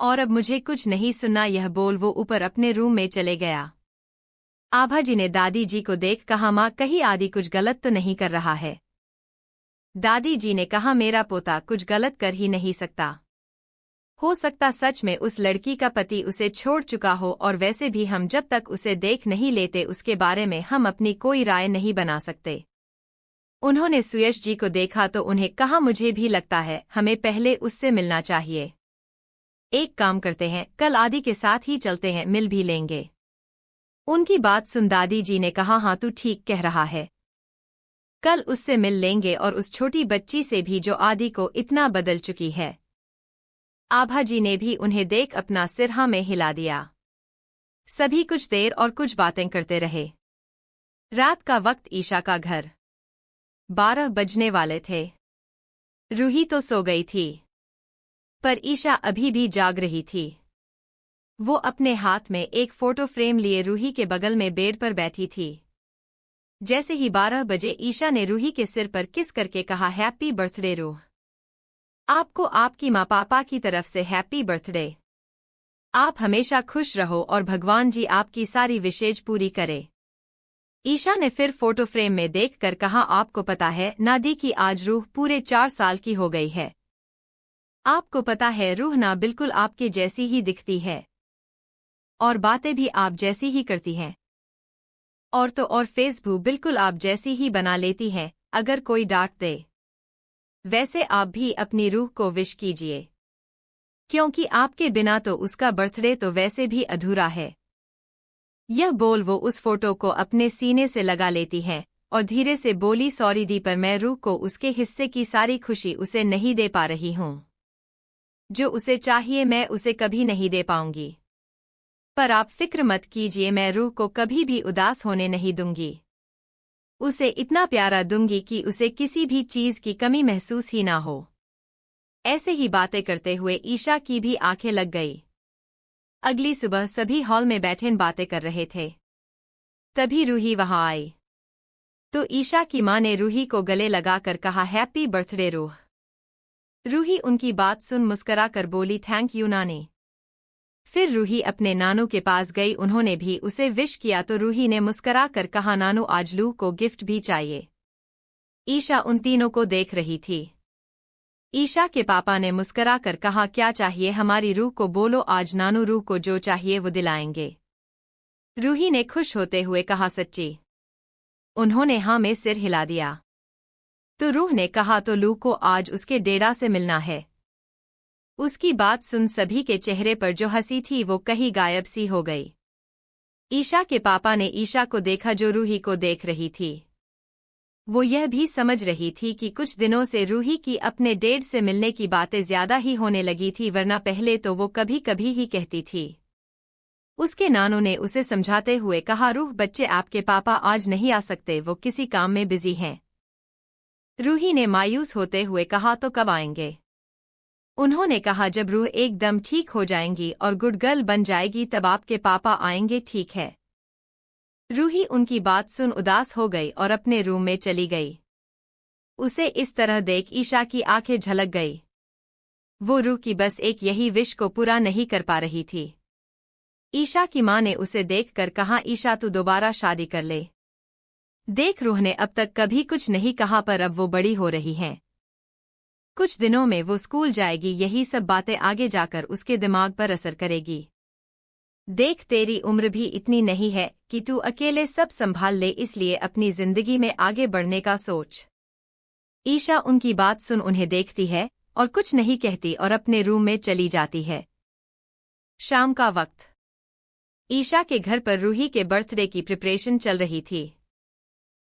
और अब मुझे कुछ नहीं सुनना यह बोल वो ऊपर अपने रूम में चले गया। आभा जी ने दादी जी को देख कहा माँ कहीं आदि कुछ गलत तो नहीं कर रहा है? दादी जी ने कहा मेरा पोता कुछ गलत कर ही नहीं सकता। हो सकता सच में उस लड़की का पति उसे छोड़ चुका हो और वैसे भी हम जब तक उसे देख नहीं लेते उसके बारे में हम अपनी कोई राय नहीं बना सकते। उन्होंने सुयश जी को देखा तो उन्हें कहा मुझे भी लगता है हमें पहले उससे मिलना चाहिए। एक काम करते हैं कल आदि के साथ ही चलते हैं मिल भी लेंगे। उनकी बात सुन दादी जी ने कहा हाँ तू ठीक कह रहा है। कल उससे मिल लेंगे और उस छोटी बच्ची से भी जो आदि को इतना बदल चुकी है। आभा जी ने भी उन्हें देख अपना सिर हाँ में हिला दिया। सभी कुछ देर और कुछ बातें करते रहे। रात का वक्त ईशा का घर 12 बजने वाले थे। रूही तो सो गई थी पर ईशा अभी भी जाग रही थी। वो अपने हाथ में एक फोटो फ्रेम लिए रूही के बगल में बेड पर बैठी थी। जैसे ही 12 बजे ईशा ने रूही के सिर पर किस करके कहा हैप्पी बर्थडे रूह। आपको आपकी माँ पापा की तरफ से हैप्पी बर्थडे। आप हमेशा खुश रहो और भगवान जी आपकी सारी विशेष पूरी करे। ईशा ने फिर फोटो फ्रेम में देखकर कहा आपको पता है नादी की आज रूह पूरे 4 साल की हो गई है। आपको पता है रूह ना बिल्कुल आपके जैसी ही दिखती है और बातें भी आप जैसी ही करती हैं। और तो और फेसबुक बिल्कुल आप जैसी ही बना लेती हैं अगर कोई डांट दे। वैसे आप भी अपनी रूह को विश कीजिए क्योंकि आपके बिना तो उसका बर्थडे तो वैसे भी अधूरा है। यह बोल वो उस फोटो को अपने सीने से लगा लेती है और धीरे से बोली सॉरी दी पर मैं रूह को उसके हिस्से की सारी खुशी उसे नहीं दे पा रही हूँ। जो उसे चाहिए मैं उसे कभी नहीं दे पाऊंगी। पर आप फिक्र मत कीजिए मैं रूह को कभी भी उदास होने नहीं दूंगी। उसे इतना प्यारा दूंगी कि उसे किसी भी चीज की कमी महसूस ही ना हो। ऐसे ही बातें करते हुए ईशा की भी आंखें लग गई। अगली सुबह सभी हॉल में बैठे बातें कर रहे थे। तभी रूही वहां आई तो ईशा की मां ने रूही को गले लगाकर कहा हैप्पी बर्थडे रूह। रूही उनकी बात सुन मुस्करा कर बोली थैंक यू नानी। फिर रूही अपने नानू के पास गई। उन्होंने भी उसे विश किया तो रूही ने मुस्करा कर कहा नानू आज लू को गिफ्ट भी चाहिए। ईशा उन तीनों को देख रही थी। ईशा के पापा ने मुस्करा कर कहा क्या चाहिए हमारी रूह को बोलो आज नानू रूह को जो चाहिए वो दिलाएंगे। रूही ने खुश होते हुए कहा सच्ची? उन्होंने हाँ में सिर हिला दिया। तो रूह ने कहा तो लू को आज उसके डेरा से मिलना है। उसकी बात सुन सभी के चेहरे पर जो हंसी थी वो कहीं गायब सी हो गई। ईशा के पापा ने ईशा को देखा जो रूही को देख रही थी। वो यह भी समझ रही थी कि कुछ दिनों से रूही की अपने डैड से मिलने की बातें ज्यादा ही होने लगी थी, वरना पहले तो वो कभी कभी ही कहती थी। उसके नानों ने उसे समझाते हुए कहा, रूह बच्चे आपके पापा आज नहीं आ सकते, वो किसी काम में बिजी हैं। रूही ने मायूस होते हुए कहा, तो कब आएंगे? उन्होंने कहा, जब रूह एकदम ठीक हो जाएंगी और गुड गर्ल बन जाएगी तब आपके पापा आएंगे, ठीक है। रूही उनकी बात सुन उदास हो गई और अपने रूम में चली गई। उसे इस तरह देख ईशा की आंखें झलक गई। वो रूह की बस एक यही विश को पूरा नहीं कर पा रही थी। ईशा की मां ने उसे देखकर कहा, ईशा तू दोबारा शादी कर ले। देख, रूह ने अब तक कभी कुछ नहीं कहा पर अब वो बड़ी हो रही हैं। कुछ दिनों में वो स्कूल जाएगी, यही सब बातें आगे जाकर उसके दिमाग पर असर करेगी। देख, तेरी उम्र भी इतनी नहीं है कि तू अकेले सब संभाल ले, इसलिए अपनी जिंदगी में आगे बढ़ने का सोच। ईशा उनकी बात सुन उन्हें देखती है और कुछ नहीं कहती और अपने रूम में चली जाती है। शाम का वक्त। ईशा के घर पर रूही के बर्थडे की प्रिपरेशन चल रही थी।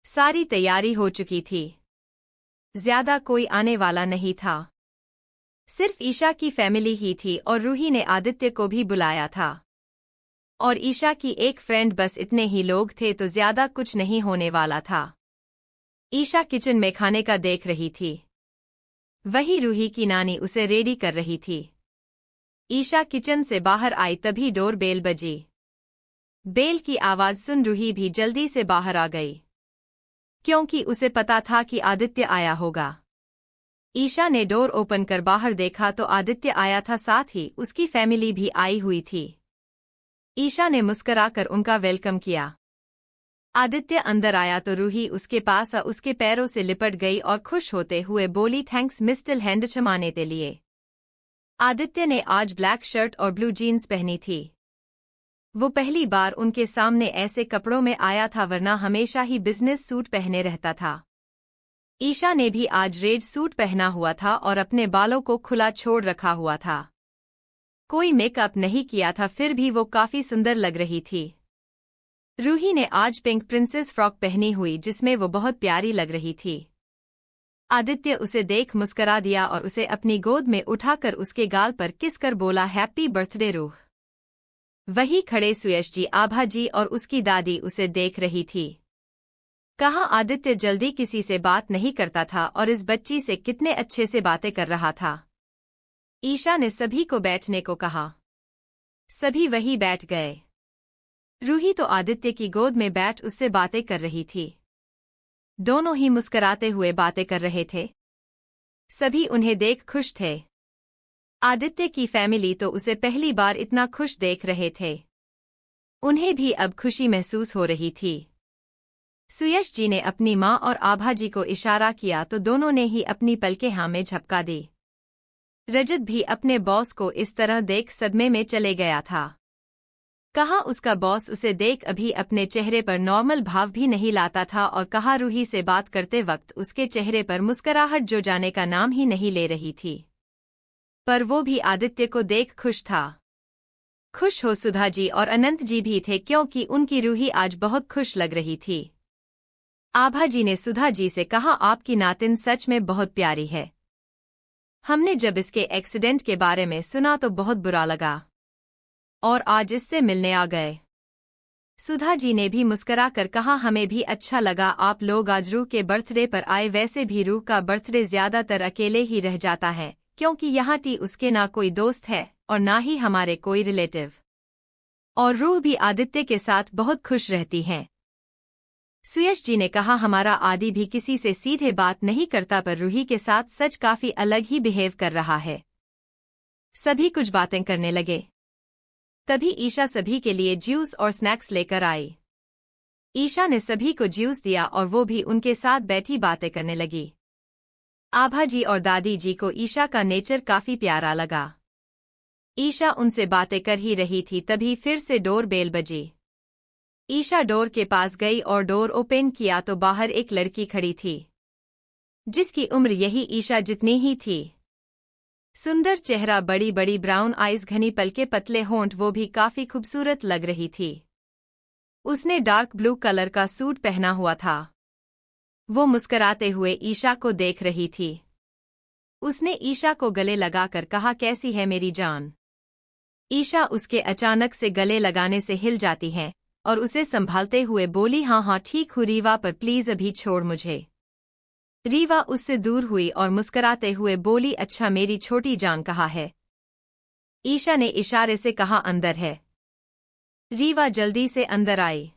सारी तैयारी हो चुकी थी। ज्यादा कोई आने वाला नहीं था। सिर्फ ईशा की फैमिली ही थी और रूही ने आदित्य को भी बुलाया था। और ईशा की एक फ्रेंड, बस इतने ही लोग थे तो ज्यादा कुछ नहीं होने वाला था। ईशा किचन में खाने का देख रही थी। वही रूही की नानी उसे रेडी कर रही थी। ईशा किचन से बाहर आई तभी डोर बेल बजी। बेल की आवाज सुन रूही भी जल्दी से बाहर आ गई, क्योंकि उसे पता था कि आदित्य आया होगा। ईशा ने डोर ओपन कर बाहर देखा तो आदित्य आया था, साथ ही उसकी फैमिली भी आई हुई थी। ईशा ने मुस्कुराकर उनका वेलकम किया। आदित्य अंदर आया तो रूही उसके पास उसके पैरों से लिपट गई और खुश होते हुए बोली, थैंक्स मिस्टर हैंडसम आने के लिए। आदित्य ने आज ब्लैक शर्ट और ब्लू जीन्स पहनी थी। वो पहली बार उनके सामने ऐसे कपड़ों में आया था, वरना हमेशा ही बिजनेस सूट पहने रहता था। ईशा ने भी आज रेड सूट पहना हुआ था और अपने बालों को खुला छोड़ रखा हुआ था। कोई मेकअप नहीं किया था, फिर भी वो काफी सुंदर लग रही थी। रूही ने आज पिंक प्रिंसेस फ्रॉक पहनी हुई, जिसमें वो बहुत प्यारी लग रही थी। आदित्य उसे देख मुस्कुरा दिया और उसे अपनी गोद में उठाकर उसके गाल पर किस कर बोला, हैप्पी बर्थडे रूह। वही खड़े सुयश जी, आभा जी और उसकी दादी उसे देख रही थी। कहा, आदित्य जल्दी किसी से बात नहीं करता था और इस बच्ची से कितने अच्छे से बातें कर रहा था। ईशा ने सभी को बैठने को कहा। सभी वहीं बैठ गए। रूही तो आदित्य की गोद में बैठ उससे बातें कर रही थी। दोनों ही मुस्कुराते हुए बातें कर रहे थे। सभी उन्हें देख खुश थे। आदित्य की फैमिली तो उसे पहली बार इतना खुश देख रहे थे। उन्हें भी अब खुशी महसूस हो रही थी। सुयश जी ने अपनी मां और आभा जी को इशारा किया तो दोनों ने ही अपनी पलकें हाँ में झपका दी। रजत भी अपने बॉस को इस तरह देख सदमे में चले गया था। कहा, उसका बॉस उसे देख अभी अपने चेहरे पर नॉर्मल भाव भी नहीं लाता था और कहा, रूही से बात करते वक्त उसके चेहरे पर मुस्कुराहट जो जाने का नाम ही नहीं ले रही थी। पर वो भी आदित्य को देख खुश था। खुश हो सुधा जी और अनंत जी भी थे, क्योंकि उनकी रूही आज बहुत खुश लग रही थी। आभा जी ने सुधा जी से कहा, आपकी नातिन सच में बहुत प्यारी है। हमने जब इसके एक्सीडेंट के बारे में सुना तो बहुत बुरा लगा और आज इससे मिलने आ गए। सुधा जी ने भी मुस्कुरा कर कहा, हमें भी अच्छा लगा आप लोग आज रूह के बर्थडे पर आए। वैसे भी रूह का बर्थडे ज्यादातर अकेले ही रह जाता है, क्योंकि यहाँ टी उसके ना कोई दोस्त है और ना ही हमारे कोई रिलेटिव। और रूह भी आदित्य के साथ बहुत खुश रहती हैं। सुयश जी ने कहा, हमारा आदि भी किसी से सीधे बात नहीं करता, पर रूही के साथ सच काफी अलग ही बिहेव कर रहा है। सभी कुछ बातें करने लगे। तभी ईशा सभी के लिए जूस और स्नैक्स लेकर आई। ईशा ने सभी को जूस दिया और वो भी उनके साथ बैठी बातें करने लगी। आभा जी और दादी जी को ईशा का नेचर काफी प्यारा लगा। ईशा उनसे बातें कर ही रही थी, तभी फिर से डोर बेल बजी। ईशा डोर के पास गई और डोर ओपन किया तो बाहर एक लड़की खड़ी थी, जिसकी उम्र यही ईशा जितनी ही थी। सुंदर चेहरा, बड़ी बड़ी ब्राउन आइज, घनी पलके, पतले होंठ, वो भी काफी खूबसूरत लग रही थी। उसने डार्क ब्लू कलर का सूट पहना हुआ था। वो मुस्कुराते हुए ईशा को देख रही थी। उसने ईशा को गले लगाकर कहा, कैसी है मेरी जान? ईशा उसके अचानक से गले लगाने से हिल जाती है और उसे संभालते हुए बोली, हाँ हाँ ठीक हूँ रीवा, पर प्लीज अभी छोड़ मुझे। रीवा उससे दूर हुई और मुस्कुराते हुए बोली, अच्छा मेरी छोटी जान कहाँ है? ईशा ने इशारे से कहा, अंदर है। रीवा जल्दी से अंदर आई,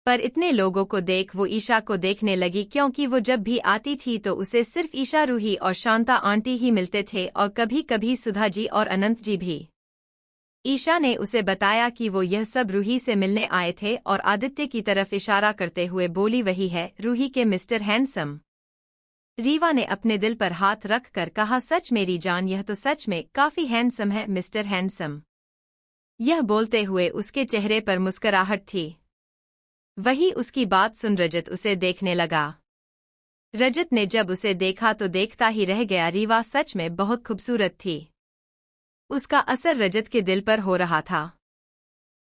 पर इतने लोगों को देख वो ईशा को देखने लगी, क्योंकि वो जब भी आती थी तो उसे सिर्फ ईशा, रूही और शांता आंटी ही मिलते थे, और कभी कभी सुधा जी और अनंत जी भी। ईशा ने उसे बताया कि वो यह सब रूही से मिलने आए थे और आदित्य की तरफ इशारा करते हुए बोली, वही है रूही के मिस्टर हैंडसम। रीवा ने अपने दिल पर हाथ रख कर कहा, सच मेरी जान, यह तो सच में काफी हैंडसम है मिस्टर हैंडसम। यह बोलते हुए उसके चेहरे पर मुस्कुराहट थी। वही उसकी बात सुन रजत उसे देखने लगा। रजत ने जब उसे देखा तो देखता ही रह गया। रीवा सच में बहुत खूबसूरत थी। उसका असर रजत के दिल पर हो रहा था।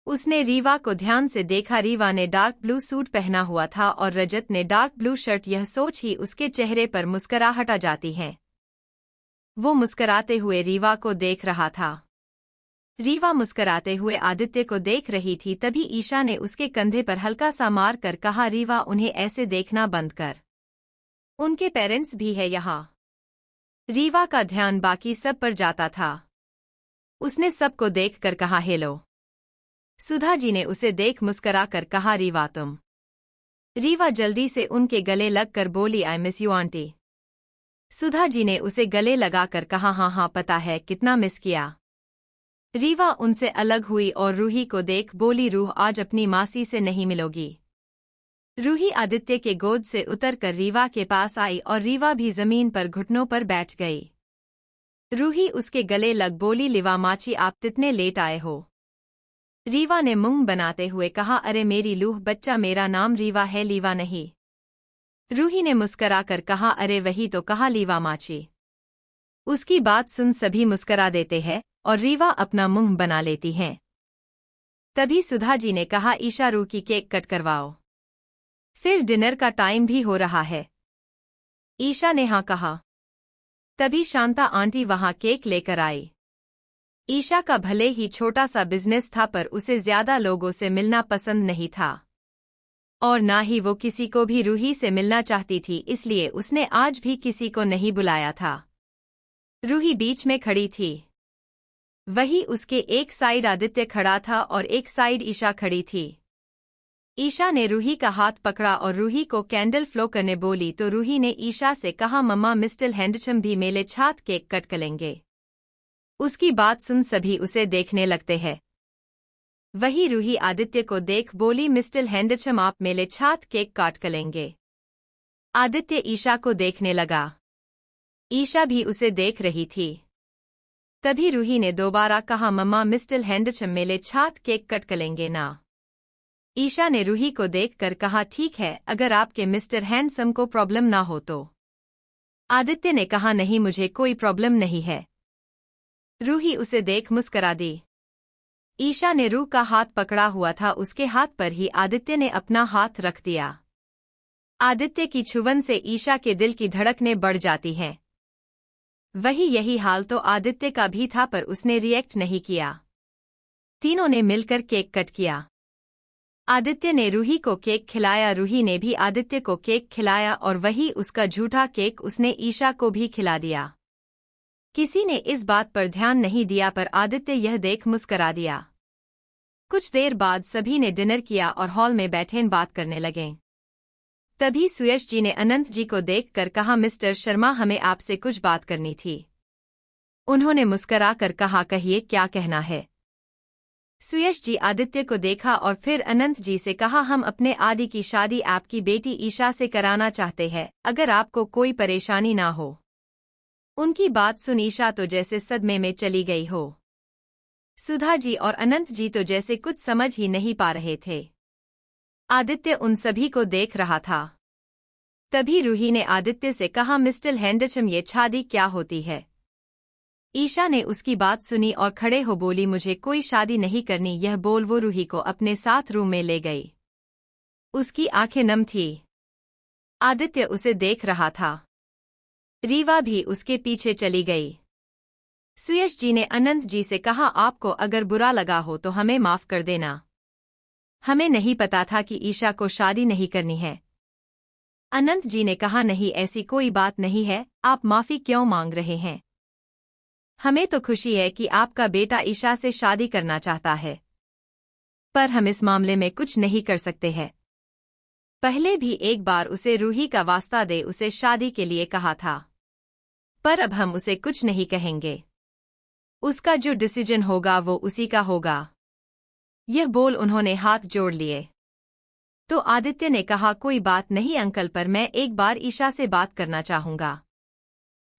उसने रीवा को ध्यान से देखा। रीवा ने डार्क ब्लू सूट पहना हुआ था और रजत ने डार्क ब्लू शर्ट। यह सोच ही उसके चेहरे पर मुस्कुराहट आ जाती है। वो मुस्कुराते हुए रीवा को देख रहा था। रीवा मुस्कुराते हुए आदित्य को देख रही थी। तभी ईशा ने उसके कंधे पर हल्का सा मार कर कहा, रीवा उन्हें ऐसे देखना बंद कर, उनके पेरेंट्स भी है यहाँ। रीवा का ध्यान बाकी सब पर जाता था। उसने सबको देख कर कहा, हेलो। सुधा जी ने उसे देख मुस्कुरा कर कहा, रीवा तुम? रीवा जल्दी से उनके गले लग कर बोली, I miss you aunty. Sudha ji ने उसे गले लगाकर कहा, हाँ हाँ पता है, कितना मिस किया। रीवा उनसे अलग हुई और रूही को देख बोली, रूह आज अपनी मासी से नहीं मिलोगी? रूही आदित्य के गोद से उतरकर रीवा के पास आई और रीवा भी जमीन पर घुटनों पर बैठ गई। रूही उसके गले लग बोली, लिवा माची आप कितने लेट आए हो? रीवा ने मुंह बनाते हुए कहा, अरे मेरी लूह बच्चा, मेरा नाम रीवा है, लीवा नहीं। रूही ने मुस्करा कर कहा, अरे वही तो कहा, लीवा माची। उसकी बात सुन सभी मुस्करा देते हैं और रीवा अपना मुंह बना लेती हैं। तभी सुधा जी ने कहा, ईशा रूह की केक कट करवाओ, फिर डिनर का टाइम भी हो रहा है। ईशा ने हाँ कहा। तभी शांता आंटी वहां केक लेकर आई। ईशा का भले ही छोटा सा बिजनेस था, पर उसे ज्यादा लोगों से मिलना पसंद नहीं था और ना ही वो किसी को भी रूही से मिलना चाहती थी, इसलिए उसने आज भी किसी को नहीं बुलाया था। रूही बीच में खड़ी थी। वही उसके एक साइड आदित्य खड़ा था और एक साइड ईशा खड़ी थी। ईशा ने रूही का हाथ पकड़ा और रूही को कैंडल फ्लो करने बोली तो रूही ने ईशा से कहा, मम्मा मिस्टर हैंडसम भी मेले छात केक कट करेंगे। उसकी बात सुन सभी उसे देखने लगते हैं। वही रूही आदित्य को देख बोली, मिस्टर हैंडसम आप मेले छात केक काट करेंगे। आदित्य ईशा को देखने लगा। ईशा भी उसे देख रही थी। तभी रूही ने दोबारा कहा, मम्मा मिस्टर हैंडसम मेले छात केक कट करेंगे ना? ईशा ने रूही को देखकर कहा, ठीक है, अगर आपके मिस्टर हैंडसम को प्रॉब्लम ना हो तो। आदित्य ने कहा, नहीं मुझे कोई प्रॉब्लम नहीं है। रूही उसे देख मुस्कुरा दी। ईशा ने रूह का हाथ पकड़ा हुआ था, उसके हाथ पर ही आदित्य ने अपना हाथ रख दिया। आदित्य की छुवन से ईशा के दिल की धड़कनें बढ़ जाती हैं। वही यही हाल तो आदित्य का भी था, पर उसने रिएक्ट नहीं किया। तीनों ने मिलकर केक कट किया। आदित्य ने रूही को केक खिलाया, रूही ने भी आदित्य को केक खिलाया और वही उसका झूठा केक उसने ईशा को भी खिला दिया। किसी ने इस बात पर ध्यान नहीं दिया, पर आदित्य यह देख मुस्कुरा दिया। कुछ देर बाद सभी ने डिनर किया और हॉल में बैठे बात करने लगे। तभी सुयश जी ने अनंत जी को देखकर कहा, मिस्टर शर्मा हमें आपसे कुछ बात करनी थी। उन्होंने मुस्कुरा कर कहा, कहिए क्या कहना है? सुयश जी आदित्य को देखा और फिर अनंत जी से कहा, हम अपने आदि की शादी आपकी बेटी ईशा से कराना चाहते हैं, अगर आपको कोई परेशानी ना हो। उनकी बात सुन ईशा तो जैसे सदमे में चली गई हो। सुधा जी और अनंत जी तो जैसे कुछ समझ ही नहीं पा रहे थे। आदित्य उन सभी को देख रहा था। तभी रूही ने आदित्य से कहा, मिस्टर हैंडसम ये शादी क्या होती है? ईशा ने उसकी बात सुनी और खड़े हो बोली, मुझे कोई शादी नहीं करनी। यह बोल वो रूही को अपने साथ रूम में ले गई। उसकी आंखें नम थी। आदित्य उसे देख रहा था। रीवा भी उसके पीछे चली गई। सुयश जी ने अनंत जी से कहा, आपको अगर बुरा लगा हो तो हमें माफ कर देना। हमें नहीं पता था कि ईशा को शादी नहीं करनी है। अनंत जी ने कहा, नहीं ऐसी कोई बात नहीं है, आप माफी क्यों मांग रहे हैं? हमें तो खुशी है कि आपका बेटा ईशा से शादी करना चाहता है, पर हम इस मामले में कुछ नहीं कर सकते हैं। पहले भी एक बार उसे रूही का वास्ता दे उसे शादी के लिए कहा था, पर अब हम उसे कुछ नहीं कहेंगे। उसका जो डिसीजन होगा वो उसी का होगा। यह बोल उन्होंने हाथ जोड़ लिए। तो आदित्य ने कहा, कोई बात नहीं अंकल, पर मैं एक बार ईशा से बात करना चाहूंगा।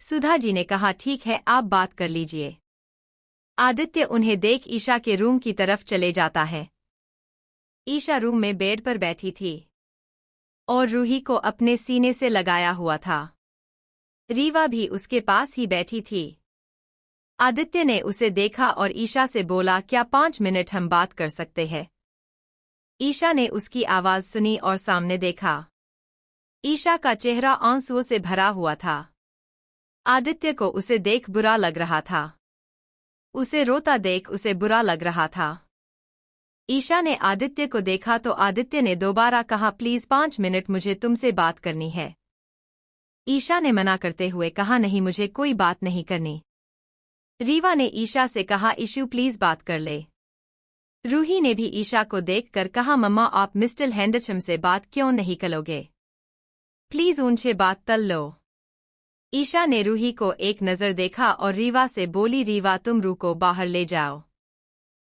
सुधा जी ने कहा, ठीक है आप बात कर लीजिए। आदित्य उन्हें देख ईशा के रूम की तरफ चले जाता है। ईशा रूम में बेड पर बैठी थी और रूही को अपने सीने से लगाया हुआ था। रीवा भी उसके पास ही बैठी थी। आदित्य ने उसे देखा और ईशा से बोला, क्या 5 मिनट हम बात कर सकते हैं? ईशा ने उसकी आवाज सुनी और सामने देखा। ईशा का चेहरा आंसुओं से भरा हुआ था। आदित्य को उसे देख बुरा लग रहा था। उसे रोता देख उसे बुरा लग रहा था। ईशा ने आदित्य को देखा तो आदित्य ने दोबारा कहा, प्लीज 5 मिनट मुझे तुमसे बात करनी है। ईशा ने मना करते हुए कहा, नहीं मुझे कोई बात नहीं करनी। रीवा ने ईशा से कहा, ईशू प्लीज बात कर ले। रूही ने भी ईशा को देखकर कहा, मम्मा आप मिस्टर हैंडचम से बात क्यों नहीं करोगे? प्लीज उनसे बात तल लो। ईशा ने रूही को एक नजर देखा और रीवा से बोली, रीवा तुम रू को बाहर ले जाओ।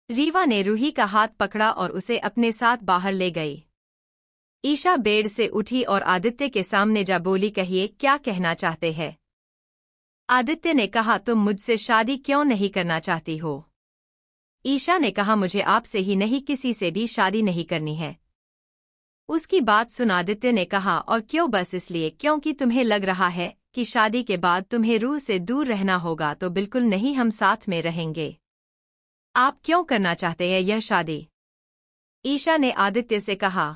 रीवा ने रूही का हाथ पकड़ा और उसे अपने साथ बाहर ले गई। ईशा बेड से उठी और आदित्य के सामने जा बोली, कहिए क्या कहना चाहते हैं? आदित्य ने कहा, तुम मुझसे शादी क्यों नहीं करना चाहती हो? ईशा ने कहा, मुझे आपसे ही नहीं किसी से भी शादी नहीं करनी है। उसकी बात सुन आदित्य ने कहा, और क्यों? बस इसलिए क्योंकि तुम्हें लग रहा है कि शादी के बाद तुम्हें रूह से दूर रहना होगा। तो बिल्कुल नहीं, हम साथ में रहेंगे। आप क्यों करना चाहते हैं यह शादी? ईशा ने आदित्य से कहा,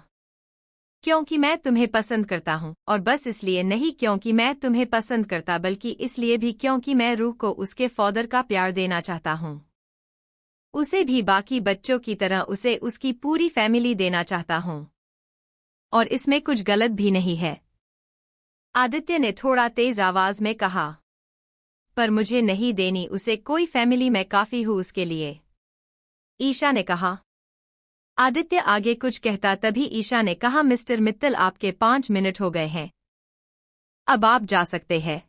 क्योंकि मैं तुम्हें पसंद करता हूं, और बस इसलिए नहीं क्योंकि मैं तुम्हें पसंद करता, बल्कि इसलिए भी क्योंकि मैं रूह को उसके फादर का प्यार देना चाहता हूं। उसे भी बाकी बच्चों की तरह उसे उसकी पूरी फैमिली देना चाहता हूं, और इसमें कुछ गलत भी नहीं है। आदित्य ने थोड़ा तेज आवाज में कहा, पर मुझे नहीं देनी उसे कोई फैमिली, मैं काफी हूं उसके लिए। ईशा ने कहा। आदित्य आगे कुछ कहता तभी ईशा ने कहा, मिस्टर मित्तल आपके 5 मिनट हो गए हैं, अब आप जा सकते हैं।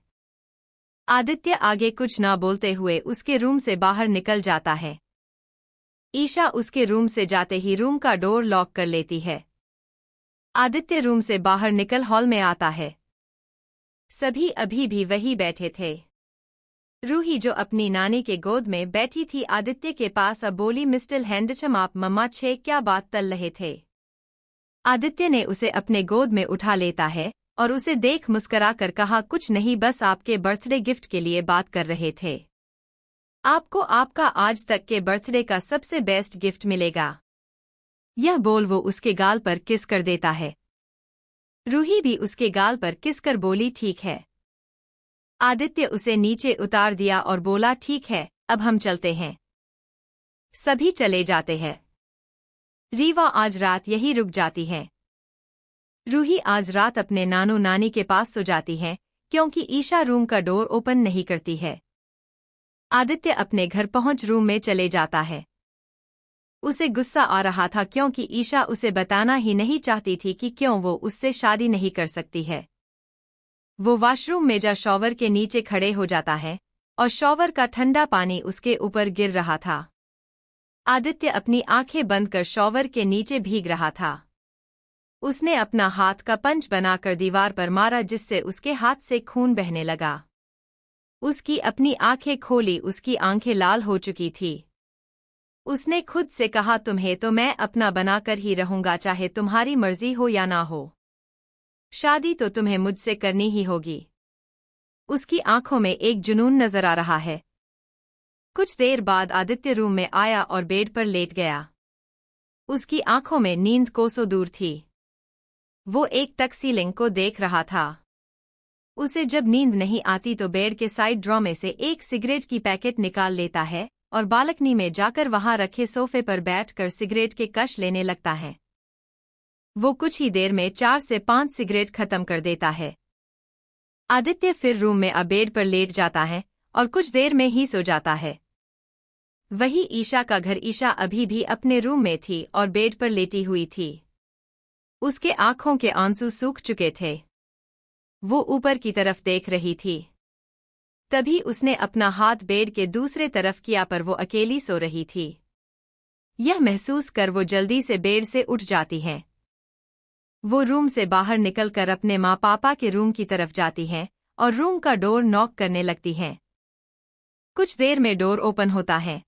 आदित्य आगे कुछ ना बोलते हुए उसके रूम से बाहर निकल जाता है। ईशा उसके रूम से जाते ही रूम का डोर लॉक कर लेती है। आदित्य रूम से बाहर निकल हॉल में आता है। सभी अभी भी वही बैठे थे। रूही जो अपनी नानी के गोद में बैठी थी आदित्य के पास अब बोली, मिस्टर हैंडचम आप मम्मा छे क्या बात तल रहे थे? आदित्य ने उसे अपने गोद में उठा लेता है और उसे देख मुस्करा कर कहा, कुछ नहीं, बस आपके बर्थडे गिफ्ट के लिए बात कर रहे थे। आपको आपका आज तक के बर्थडे का सबसे बेस्ट गिफ्ट मिलेगा। यह बोल वो उसके गाल पर किस कर देता है। रूही भी उसके गाल पर किस कर बोली, ठीक है। आदित्य उसे नीचे उतार दिया और बोला, ठीक है अब हम चलते हैं। सभी चले जाते हैं। रीवा आज रात यही रुक जाती है। रूही आज रात अपने नानू नानी के पास सो जाती है क्योंकि ईशा रूम का डोर ओपन नहीं करती है। आदित्य अपने घर पहुंच रूम में चले जाता है। उसे गुस्सा आ रहा था क्योंकि ईशा उसे बताना ही नहीं चाहती थी कि क्यों वो उससे शादी नहीं कर सकती है। वो वॉशरूम में जा शॉवर के नीचे खड़े हो जाता है और शॉवर का ठंडा पानी उसके ऊपर गिर रहा था। आदित्य अपनी आंखें बंद कर शॉवर के नीचे भीग रहा था। उसने अपना हाथ का पंच बनाकर दीवार पर मारा जिससे उसके हाथ से खून बहने लगा। उसकी अपनी आंखें खोली, उसकी आंखें लाल हो चुकी थी। उसने खुद से कहा, तुम्हें तो मैं अपना बनाकर ही रहूंगा, चाहे तुम्हारी मर्जी हो या ना हो। शादी तो तुम्हें मुझसे करनी ही होगी। उसकी आंखों में एक जुनून नजर आ रहा है। कुछ देर बाद आदित्य रूम में आया और बेड पर लेट गया। उसकी आंखों में नींद कोसों दूर थी। वो एक टक सीलिंग को देख रहा था। उसे जब नींद नहीं आती तो बेड के साइड ड्रॉ में से एक सिगरेट की पैकेट निकाल लेता है और बालकनी में जाकर वहां रखे सोफे पर बैठकर सिगरेट के कश लेने लगता है। वो कुछ ही देर में 4 से 5 सिगरेट खत्म कर देता है। आदित्य फिर रूम में बेड पर लेट जाता है और कुछ देर में ही सो जाता है। वही ईशा का घर। ईशा अभी भी अपने रूम में थी और बेड पर लेटी हुई थी। उसके आंखों के आंसू सूख चुके थे। वो ऊपर की तरफ देख रही थी। तभी उसने अपना हाथ बेड के दूसरे तरफ किया पर वो अकेली सो रही थी। यह महसूस कर वो जल्दी से बेड से उठ जाती है। वो रूम से बाहर निकलकर अपने माँ पापा के रूम की तरफ जाती है और रूम का डोर नॉक करने लगती है। कुछ देर में डोर ओपन होता है।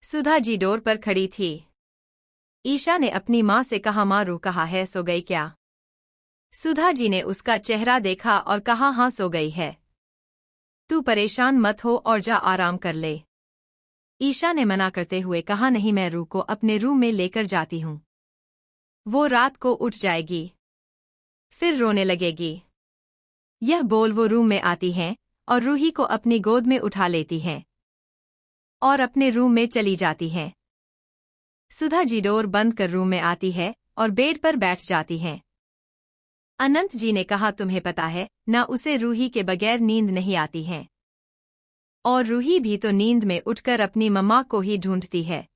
सुधा जी डोर पर खड़ी थी। ईशा ने अपनी माँ से कहा, माँ रू कहा है, सो गई क्या? सुधा जी ने उसका चेहरा देखा और कहा, हाँ सो गई है। तू परेशान मत हो और जा आराम कर ले। ईशा ने मना करते हुए कहा, नहीं, मैं रू को अपने रूम में लेकर जाती हूँ। वो रात को उठ जाएगी, फिर रोने लगेगी। यह बोल वो रूम में आती हैं और रूही को अपनी गोद में उठा लेती हैं और अपने रूम में चली जाती हैं। सुधा जी डोर बंद कर रूम में आती है और बेड पर बैठ जाती हैं। अनंत जी ने कहा, तुम्हें पता है ना, उसे रूही के बगैर नींद नहीं आती है और रूही भी तो नींद में उठकर अपनी मम्मा को ही ढूंढती है।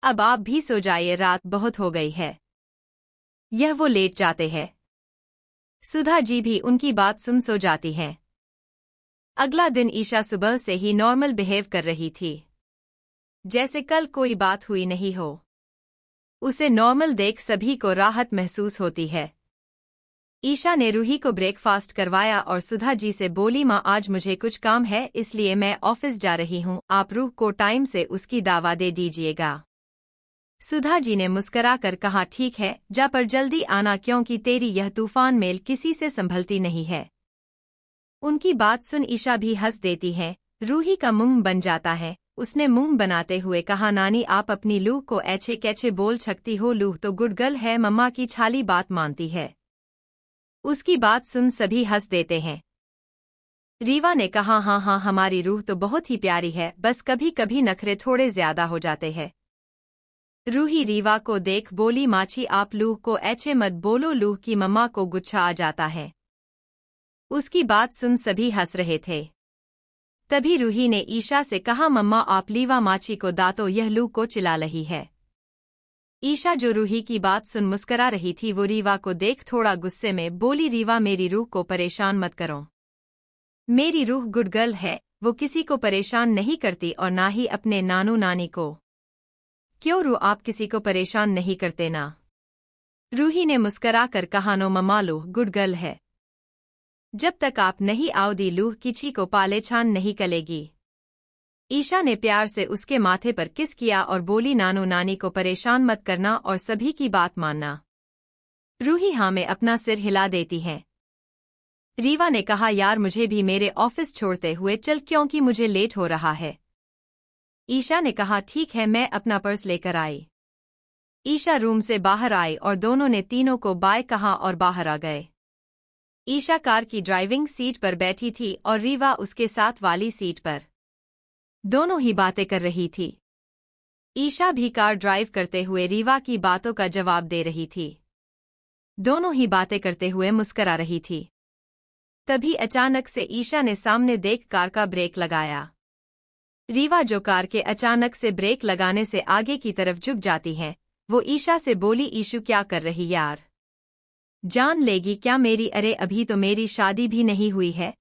अब आप भी सो जाइए, रात बहुत हो गई है। यह वो लेट जाते हैं। सुधा जी भी उनकी बात सुन सो जाती हैं। अगला दिन ईशा सुबह से ही नॉर्मल बिहेव कर रही थी, जैसे कल कोई बात हुई नहीं हो। उसे नॉर्मल देख सभी को राहत महसूस होती है। ईशा ने रूही को ब्रेकफास्ट करवाया और सुधा जी से बोली, माँ आज मुझे कुछ काम है इसलिए मैं ऑफिस जा रही हूँ, आप रूह को टाइम से उसकी दावा दे दीजिएगा। सुधा जी ने मुस्कराकर कहा, ठीक है जा, पर जल्दी आना क्योंकि तेरी यह तूफान मेल किसी से संभलती नहीं है। उनकी बात सुन ईशा भी हंस देती है। रूही का मुंह बन जाता है। उसने मुंह बनाते हुए कहा, नानी आप अपनी लूह को ऐसे कैसे बोल सकती हो? लूह तो गुड गर्ल है, मम्मा की छाली बात मानती है। उसकी बात सुन सभी हंस देते हैं। रीवा ने कहा, हाँ हाँ, हमारी रूह तो बहुत ही प्यारी है, बस कभी कभी नखरे थोड़े ज्यादा हो जाते हैं। रूही रीवा को देख बोली, माची आप लूह को ऐसे मत बोलो, लूह की मम्मा को गुस्सा आ जाता है। उसकी बात सुन सभी हंस रहे थे। तभी रूही ने ईशा से कहा, मम्मा आप लीवा माची को दातो, यह लूह को चिल्ला रही है। ईशा जो रूही की बात सुन मुस्करा रही थी, वो रीवा को देख थोड़ा गुस्से में बोली, रीवा मेरी रूह को परेशान मत करो। मेरी रूह गुड गर्ल है, वो किसी को परेशान नहीं करती और ना ही अपने नानू नानी को। क्यों रू, आप किसी को परेशान नहीं करते ना? रूही ने मुस्कराकर कहा, नो मम्मा लूह गुड गर्ल है। जब तक आप नहीं आओ दी लूह किसी को पाले छान नहीं कलेगी। ईशा ने प्यार से उसके माथे पर किस किया और बोली, नानू नानी को परेशान मत करना और सभी की बात मानना। रूही हाँ में अपना सिर हिला देती है। रीवा ने कहा, यार मुझे भी मेरे ऑफिस छोड़ते हुए चल क्योंकि मुझे लेट हो रहा है। ईशा ने कहा, ठीक है, मैं अपना पर्स लेकर आई। ईशा रूम से बाहर आई और दोनों ने तीनों को बाय कहा और बाहर आ गए। ईशा कार की ड्राइविंग सीट पर बैठी थी और रीवा उसके साथ वाली सीट पर। दोनों ही बातें कर रही थी। ईशा भी कार ड्राइव करते हुए रीवा की बातों का जवाब दे रही थी। दोनों ही बातें करते हुए मुस्करा रही थी। तभी अचानक से ईशा ने सामने देख कार का ब्रेक लगाया। रीवा जो कार के अचानक से ब्रेक लगाने से आगे की तरफ झुक जाती है, वो ईशा से बोली, ईशु क्या कर रही यार? जान लेगी क्या मेरी? अरे अभी तो मेरी शादी भी नहीं हुई है।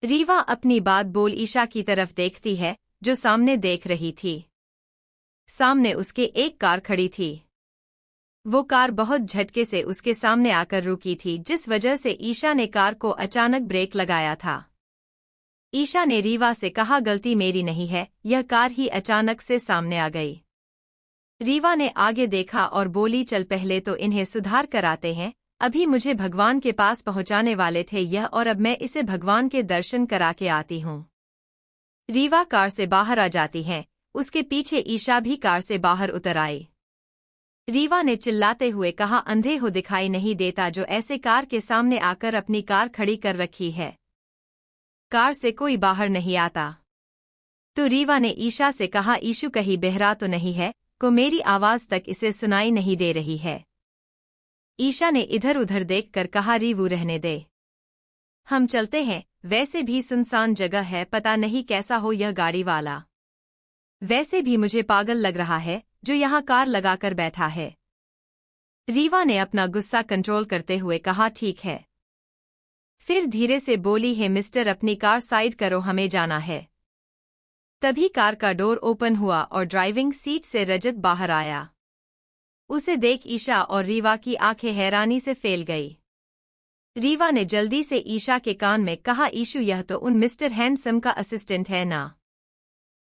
रीवा अपनी बात बोल ईशा की तरफ देखती है जो सामने देख रही थी। सामने उसके एक कार खड़ी थी। वो कार बहुत झटके से उसके सामने आकर रुकी थी, जिस वजह से ईशा ने कार को अचानक ब्रेक लगाया था। ईशा ने रीवा से कहा, गलती मेरी नहीं है, यह कार ही अचानक से सामने आ गई। रीवा ने आगे देखा और बोली, चल पहले तो इन्हें सुधार कराते हैं, अभी मुझे भगवान के पास पहुंचाने वाले थे यह, और अब मैं इसे भगवान के दर्शन करा के आती हूँ। रीवा कार से बाहर आ जाती है। उसके पीछे ईशा भी कार से बाहर उतर आई। रीवा ने चिल्लाते हुए कहा, अंधे हो दिखाई नहीं देता जो ऐसे कार के सामने आकर अपनी कार खड़ी कर रखी है। कार से कोई बाहर नहीं आता। तो रीवा ने ईशा से कहा, ईशु कहीं बहरा तो नहीं है, को मेरी आवाज तक इसे सुनाई नहीं दे रही है। ईशा ने इधर उधर देखकर कहा, रीवू रहने दे, हम चलते हैं, वैसे भी सुनसान जगह है, पता नहीं कैसा हो यह गाड़ी वाला। वैसे भी मुझे पागल लग रहा है जो यहाँ कार लगाकर बैठा है। रीवा ने अपना गुस्सा कंट्रोल करते हुए कहा, ठीक है। फिर धीरे से बोली, हे मिस्टर, अपनी कार साइड करो, हमें जाना है। तभी कार का डोर ओपन हुआ और ड्राइविंग सीट से रजत बाहर आया। उसे देख ईशा और रीवा की आंखें हैरानी से फैल गई। रीवा ने जल्दी से ईशा के कान में कहा, ईशु यह तो उन मिस्टर हैंडसम का असिस्टेंट है ना।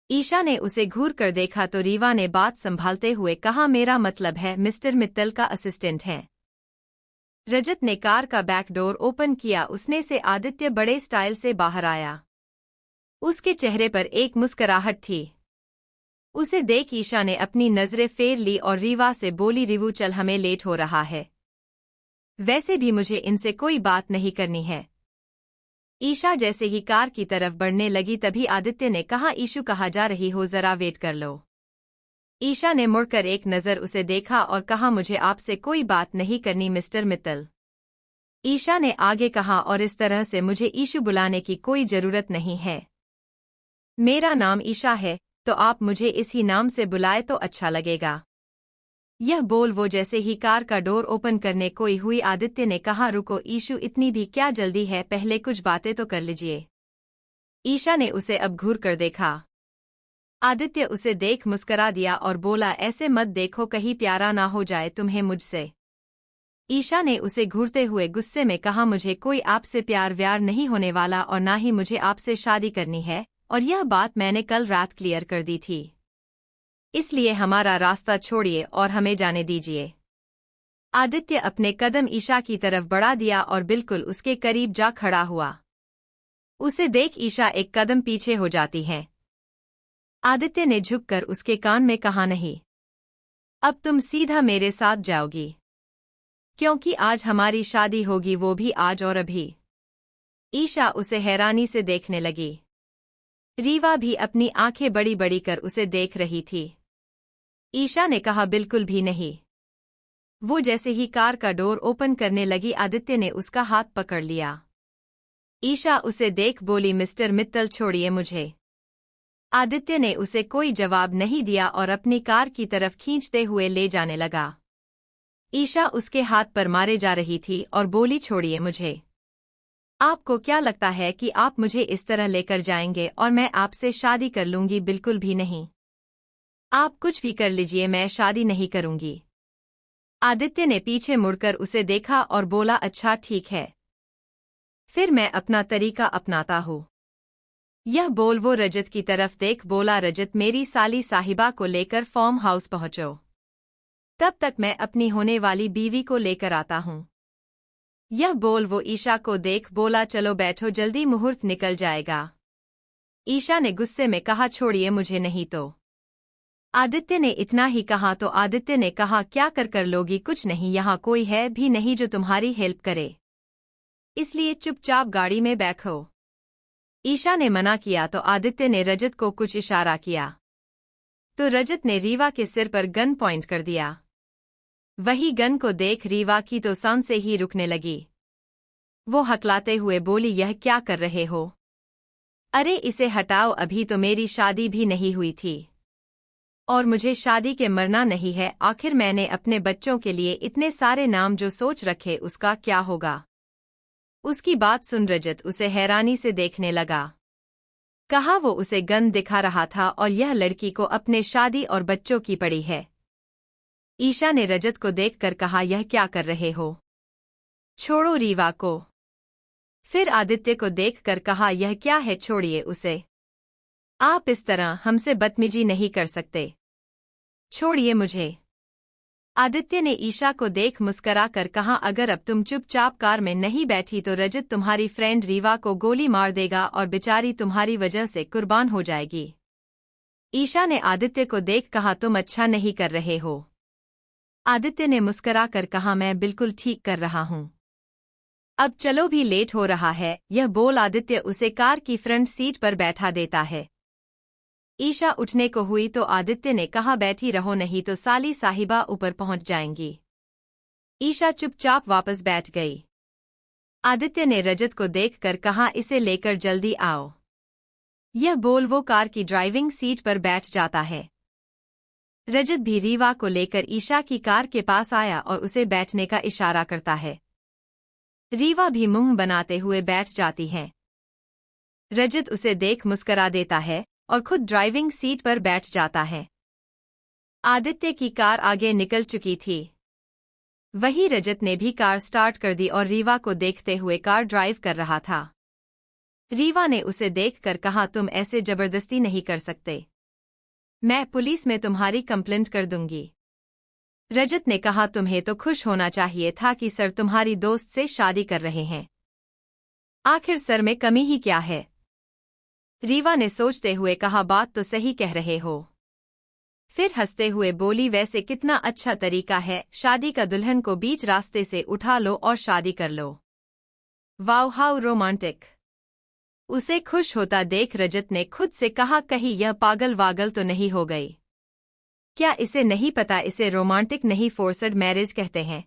ईशा ने उसे घूर कर देखा तो रीवा ने बात संभालते हुए कहा, मेरा मतलब है मिस्टर मित्तल का असिस्टेंट है। रजत ने कार का बैक डोर ओपन किया। उसने से आदित्य बड़े स्टाइल से बाहर आया। उसके चेहरे पर एक मुस्कुराहट थी। उसे देख ईशा ने अपनी नजरें फेर ली और रीवा से बोली, रिवू चल, हमें लेट हो रहा है। वैसे भी मुझे इनसे कोई बात नहीं करनी है। ईशा जैसे ही कार की तरफ बढ़ने लगी तभी आदित्य ने कहा, ईशु कहाँ जा रही हो, जरा वेट कर लो। ईशा ने मुड़कर एक नज़र उसे देखा और कहा, मुझे आपसे कोई बात नहीं करनी मिस्टर मित्तल। ईशा ने आगे कहा, और इस तरह से मुझे ईशु बुलाने की कोई जरूरत नहीं है। मेरा नाम ईशा है, तो आप मुझे इसी नाम से बुलाए तो अच्छा लगेगा। यह बोल वो जैसे ही कार का डोर ओपन करने कोई हुई, आदित्य ने कहा, रुको ईशु, इतनी भी क्या जल्दी है, पहले कुछ बातें तो कर लीजिए। ईशा ने उसे अब घूर कर देखा। आदित्य उसे देख मुस्करा दिया और बोला, ऐसे मत देखो, कहीं प्यारा ना हो जाए तुम्हें मुझसे। ईशा ने उसे घूरते हुए गुस्से में कहा, मुझे कोई आपसे प्यार व्यार नहीं होने वाला और ना ही मुझे आपसे शादी करनी है, और यह बात मैंने कल रात क्लियर कर दी थी। इसलिए हमारा रास्ता छोड़िए और हमें जाने दीजिए। आदित्य अपने कदम ईशा की तरफ बढ़ा दिया और बिल्कुल उसके करीब जा खड़ा हुआ। उसे देख ईशा एक कदम पीछे हो जाती है। आदित्य ने झुककर उसके कान में कहा, नहीं, अब तुम सीधा मेरे साथ जाओगी, क्योंकि आज हमारी शादी होगी, वो भी आज और अभी। ईशा उसे हैरानी से देखने लगी। रीवा भी अपनी आंखें बड़ी बड़ी कर उसे देख रही थी। ईशा ने कहा, बिल्कुल भी नहीं। वो जैसे ही कार का डोर ओपन करने लगी, आदित्य ने उसका हाथ पकड़ लिया। ईशा उसे देख बोली, मिस्टर मित्तल, छोड़िए मुझे। आदित्य ने उसे कोई जवाब नहीं दिया और अपनी कार की तरफ खींचते हुए ले जाने लगा। ईशा उसके हाथ पर मारे जा रही थी और बोली, छोड़िए मुझे। आपको क्या लगता है कि आप मुझे इस तरह लेकर जाएंगे और मैं आपसे शादी कर लूंगी? बिल्कुल भी नहीं। आप कुछ भी कर लीजिए, मैं शादी नहीं करूंगी। आदित्य ने पीछे मुड़कर उसे देखा और बोला, अच्छा ठीक है, फिर मैं अपना तरीका अपनाता हूँ। यह बोल वो रजत की तरफ देख बोला, रजत, मेरी साली साहिबा को लेकर फार्म हाउस पहुंचो, तब तक मैं अपनी होने वाली बीवी को लेकर आता हूँ। यह बोल वो ईशा को देख बोला, चलो बैठो, जल्दी मुहूर्त निकल जाएगा। ईशा ने गुस्से में कहा, छोड़िए मुझे नहीं तो। आदित्य ने इतना ही कहा तो आदित्य ने कहा, क्या कर लोगी? कुछ नहीं, यहाँ कोई है भी नहीं जो तुम्हारी हेल्प करे, इसलिए चुपचाप गाड़ी में बैठो। ईशा ने मना किया तो आदित्य ने रजत को कुछ इशारा किया तो रजत ने रीवा के सिर पर गन पॉइंट कर दिया। वही गन को देख रीवा की तो सांस से ही रुकने लगी। वो हकलाते हुए बोली, यह क्या कर रहे हो? अरे इसे हटाओ, अभी तो मेरी शादी भी नहीं हुई थी और मुझे शादी के मरना नहीं है। आखिर मैंने अपने बच्चों के लिए इतने सारे नाम जो सोच रखे, उसका क्या होगा? उसकी बात सुन रजत उसे हैरानी से देखने लगा। कहा वो उसे गन दिखा रहा था और यह लड़की को अपने शादी और बच्चों की पड़ी है। ईशा ने रजत को देखकर कहा, यह क्या कर रहे हो? छोड़ो रीवा को। फिर आदित्य को देखकर कहा, यह क्या है, छोड़िए उसे। आप इस तरह हमसे बदतमीजी नहीं कर सकते, छोड़िए मुझे। आदित्य ने ईशा को देख मुस्करा कर कहा, अगर अब तुम चुपचाप कार में नहीं बैठी तो रजत तुम्हारी फ्रेंड रीवा को गोली मार देगा और बेचारी तुम्हारी वजह से कुर्बान हो जाएगी। ईशा ने आदित्य को देख कहा, तुम अच्छा नहीं कर रहे हो। आदित्य ने मुस्कुरा कर कहा, मैं बिल्कुल ठीक कर रहा हूँ। अब चलो भी लेट हो रहा है। यह बोल आदित्य उसे कार की फ्रंट सीट पर बैठा देता है। ईशा उठने को हुई तो आदित्य ने कहा, बैठी रहो नहीं तो साली साहिबा ऊपर पहुंच जाएंगी। ईशा चुपचाप वापस बैठ गई। आदित्य ने रजत को देखकर कहा, इसे लेकर जल्दी आओ। यह बोल वो कार की ड्राइविंग सीट पर बैठ जाता है। रजत भी रीवा को लेकर ईशा की कार के पास आया और उसे बैठने का इशारा करता है। रीवा भी मुंह बनाते हुए बैठ जाती है। रजत उसे देख मुस्कुरा देता है और खुद ड्राइविंग सीट पर बैठ जाता है। आदित्य की कार आगे निकल चुकी थी। वही रजत ने भी कार स्टार्ट कर दी और रीवा को देखते हुए कार ड्राइव कर रहा था। रीवा ने उसे देखकर कहा, तुम ऐसे जबरदस्ती नहीं कर सकते। मैं पुलिस में तुम्हारी कंप्लेंट कर दूंगी। रजत ने कहा, तुम्हें तो खुश होना चाहिए था कि सर तुम्हारी दोस्त से शादी कर रहे हैं। आखिर सर में कमी ही क्या है? रीवा ने सोचते हुए कहा, बात तो सही कह रहे हो। फिर हंसते हुए बोली, वैसे कितना अच्छा तरीका है, शादी का दुल्हन को बीच रास्ते से उठा लो और शादी कर लो। Wow how romantic. उसे खुश होता देख रजत ने खुद से कहा, कहीं यह पागल वागल तो नहीं हो गई? क्या इसे नहीं पता इसे रोमांटिक नहीं फोर्सड मैरिज कहते हैं?